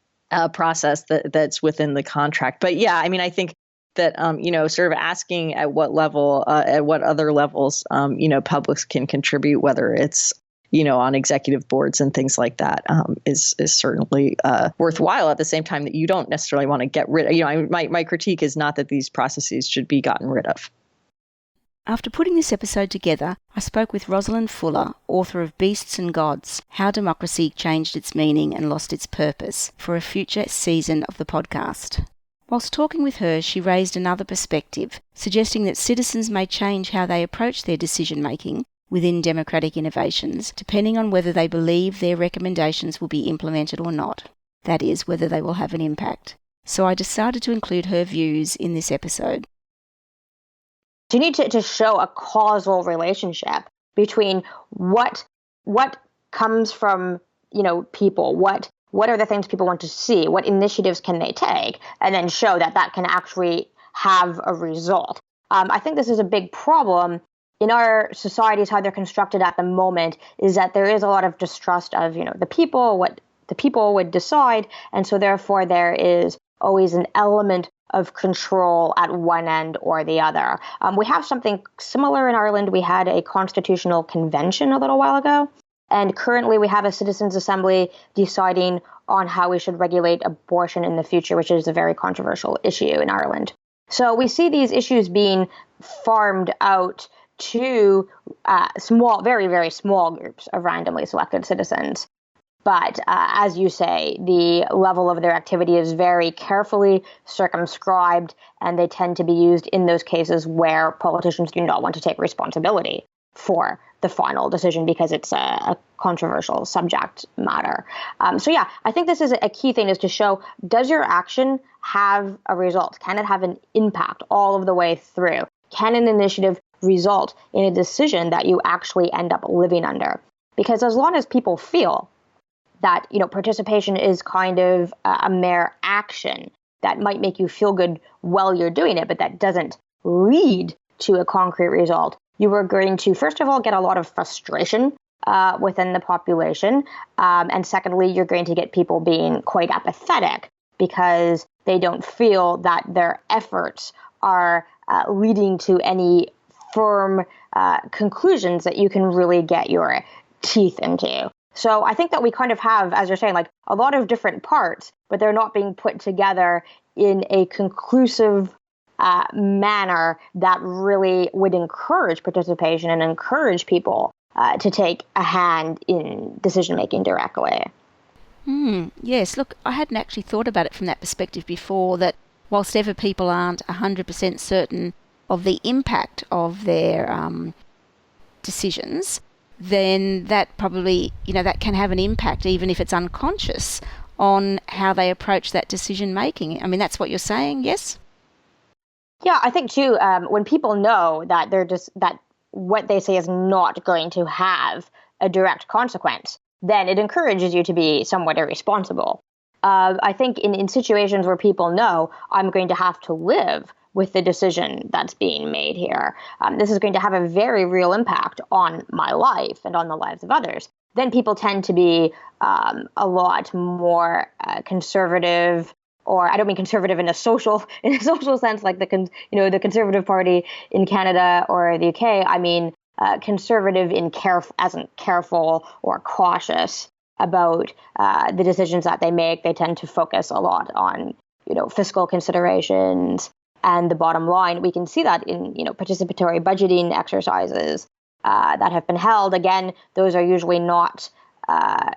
process that's within the contract. But yeah, I mean, I think that, sort of asking at what level, at what other levels, publics can contribute, whether it's, on executive boards and things like that, is certainly worthwhile. At the same time, that you don't necessarily want to get rid of. My critique is not that these processes should be gotten rid of. After putting this episode together, I spoke with Rosalind Fuller, author of Beasts and Gods, How Democracy Changed Its Meaning and Lost Its Purpose, for a future season of the podcast. Whilst talking with her, she raised another perspective, suggesting that citizens may change how they approach their decision-making within democratic innovations, depending on whether they believe their recommendations will be implemented or not. That is, whether they will have an impact. So I decided to include her views in this episode. You need to show a causal relationship between what comes from, people, what are the things people want to see, what initiatives can they take, and then show that can actually have a result. I think this is a big problem in our societies. How they're constructed at the moment is that there is a lot of distrust of, the people, what the people would decide, and so therefore there is always an element of control at one end or the other. We have something similar in Ireland. We had a constitutional convention a little while ago, and currently we have a citizens' assembly deciding on how we should regulate abortion in the future, which is a very controversial issue in Ireland. So we see these issues being farmed out to small, very, very small groups of randomly selected citizens. But as you say, the level of their activity is very carefully circumscribed, and they tend to be used in those cases where politicians do not want to take responsibility for the final decision because it's a controversial subject matter. So yeah, I think this is a key thing, is to show, does your action have a result? Can it have an impact all of the way through? Can an initiative result in a decision that you actually end up living under? Because as long as people feel that, participation is kind of a mere action that might make you feel good while you're doing it, but that doesn't lead to a concrete result, you are going to, first of all, get a lot of frustration within the population. And secondly, you're going to get people being quite apathetic because they don't feel that their efforts are leading to any firm conclusions that you can really get your teeth into. So I think that we kind of have, as you're saying, like a lot of different parts, but they're not being put together in a conclusive manner that really would encourage participation and encourage people to take a hand in decision-making directly. Yes, look, I hadn't actually thought about it from that perspective before, that whilst ever people aren't 100% certain of the impact of their decisions, then that probably, that can have an impact, even if it's unconscious, on how they approach that decision making. I mean, that's what you're saying, yes? Yeah, I think too, when people know that that what they say is not going to have a direct consequence, then it encourages you to be somewhat irresponsible. I think in situations where people know, I'm going to have to live with the decision that's being made here, this is going to have a very real impact on my life and on the lives of others, then people tend to be a lot more conservative, or I don't mean conservative in a social sense, like the Conservative Party in Canada or the UK. I mean conservative in careful or cautious about the decisions that they make. They tend to focus a lot on fiscal considerations and the bottom line. We can see that in participatory budgeting exercises that have been held. Again, those are usually not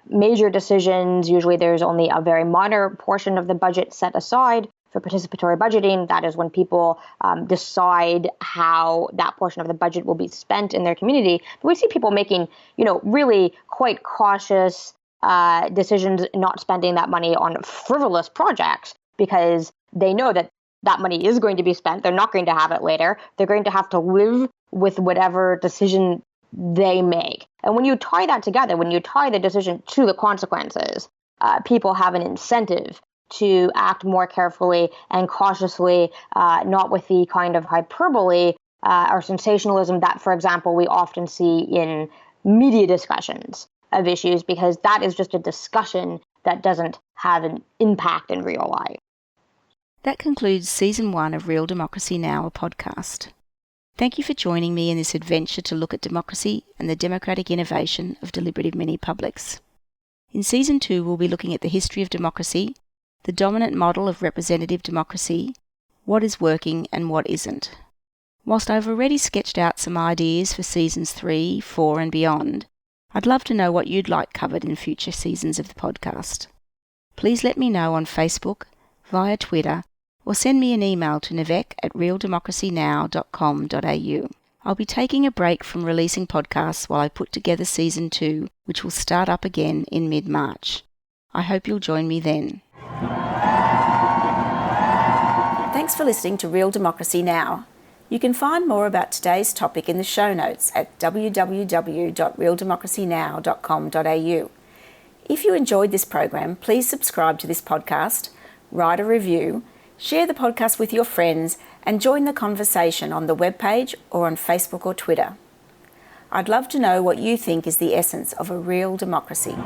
major decisions. Usually there's only a very minor portion of the budget set aside for participatory budgeting. That is when people decide how that portion of the budget will be spent in their community. But we see people making, really quite cautious decisions, not spending that money on frivolous projects because they know that money is going to be spent. They're not going to have it later. They're going to have to live with whatever decision they make. And when you tie that together, when you tie the decision to the consequences, people have an incentive to act more carefully and cautiously, not with the kind of hyperbole or sensationalism that, for example, we often see in media discussions of issues, because that is just a discussion that doesn't have an impact in real life. That concludes Season 1 of Real Democracy Now, a podcast. Thank you for joining me in this adventure to look at democracy and the democratic innovation of deliberative mini-publics. In Season 2, we'll be looking at the history of democracy, the dominant model of representative democracy, what is working and what isn't. Whilst I've already sketched out some ideas for Seasons 3, 4 and beyond, I'd love to know what you'd like covered in future seasons of the podcast. Please let me know on Facebook, via Twitter, or send me an email to nivek@realdemocracynow.com.au. I'll be taking a break from releasing podcasts while I put together Season 2, which will start up again in mid-March. I hope you'll join me then. Thanks for listening to Real Democracy Now. You can find more about today's topic in the show notes at www.realdemocracynow.com.au. If you enjoyed this program, please subscribe to this podcast, write a review, share the podcast with your friends, and join the conversation on the webpage or on Facebook or Twitter. I'd love to know what you think is the essence of a real democracy.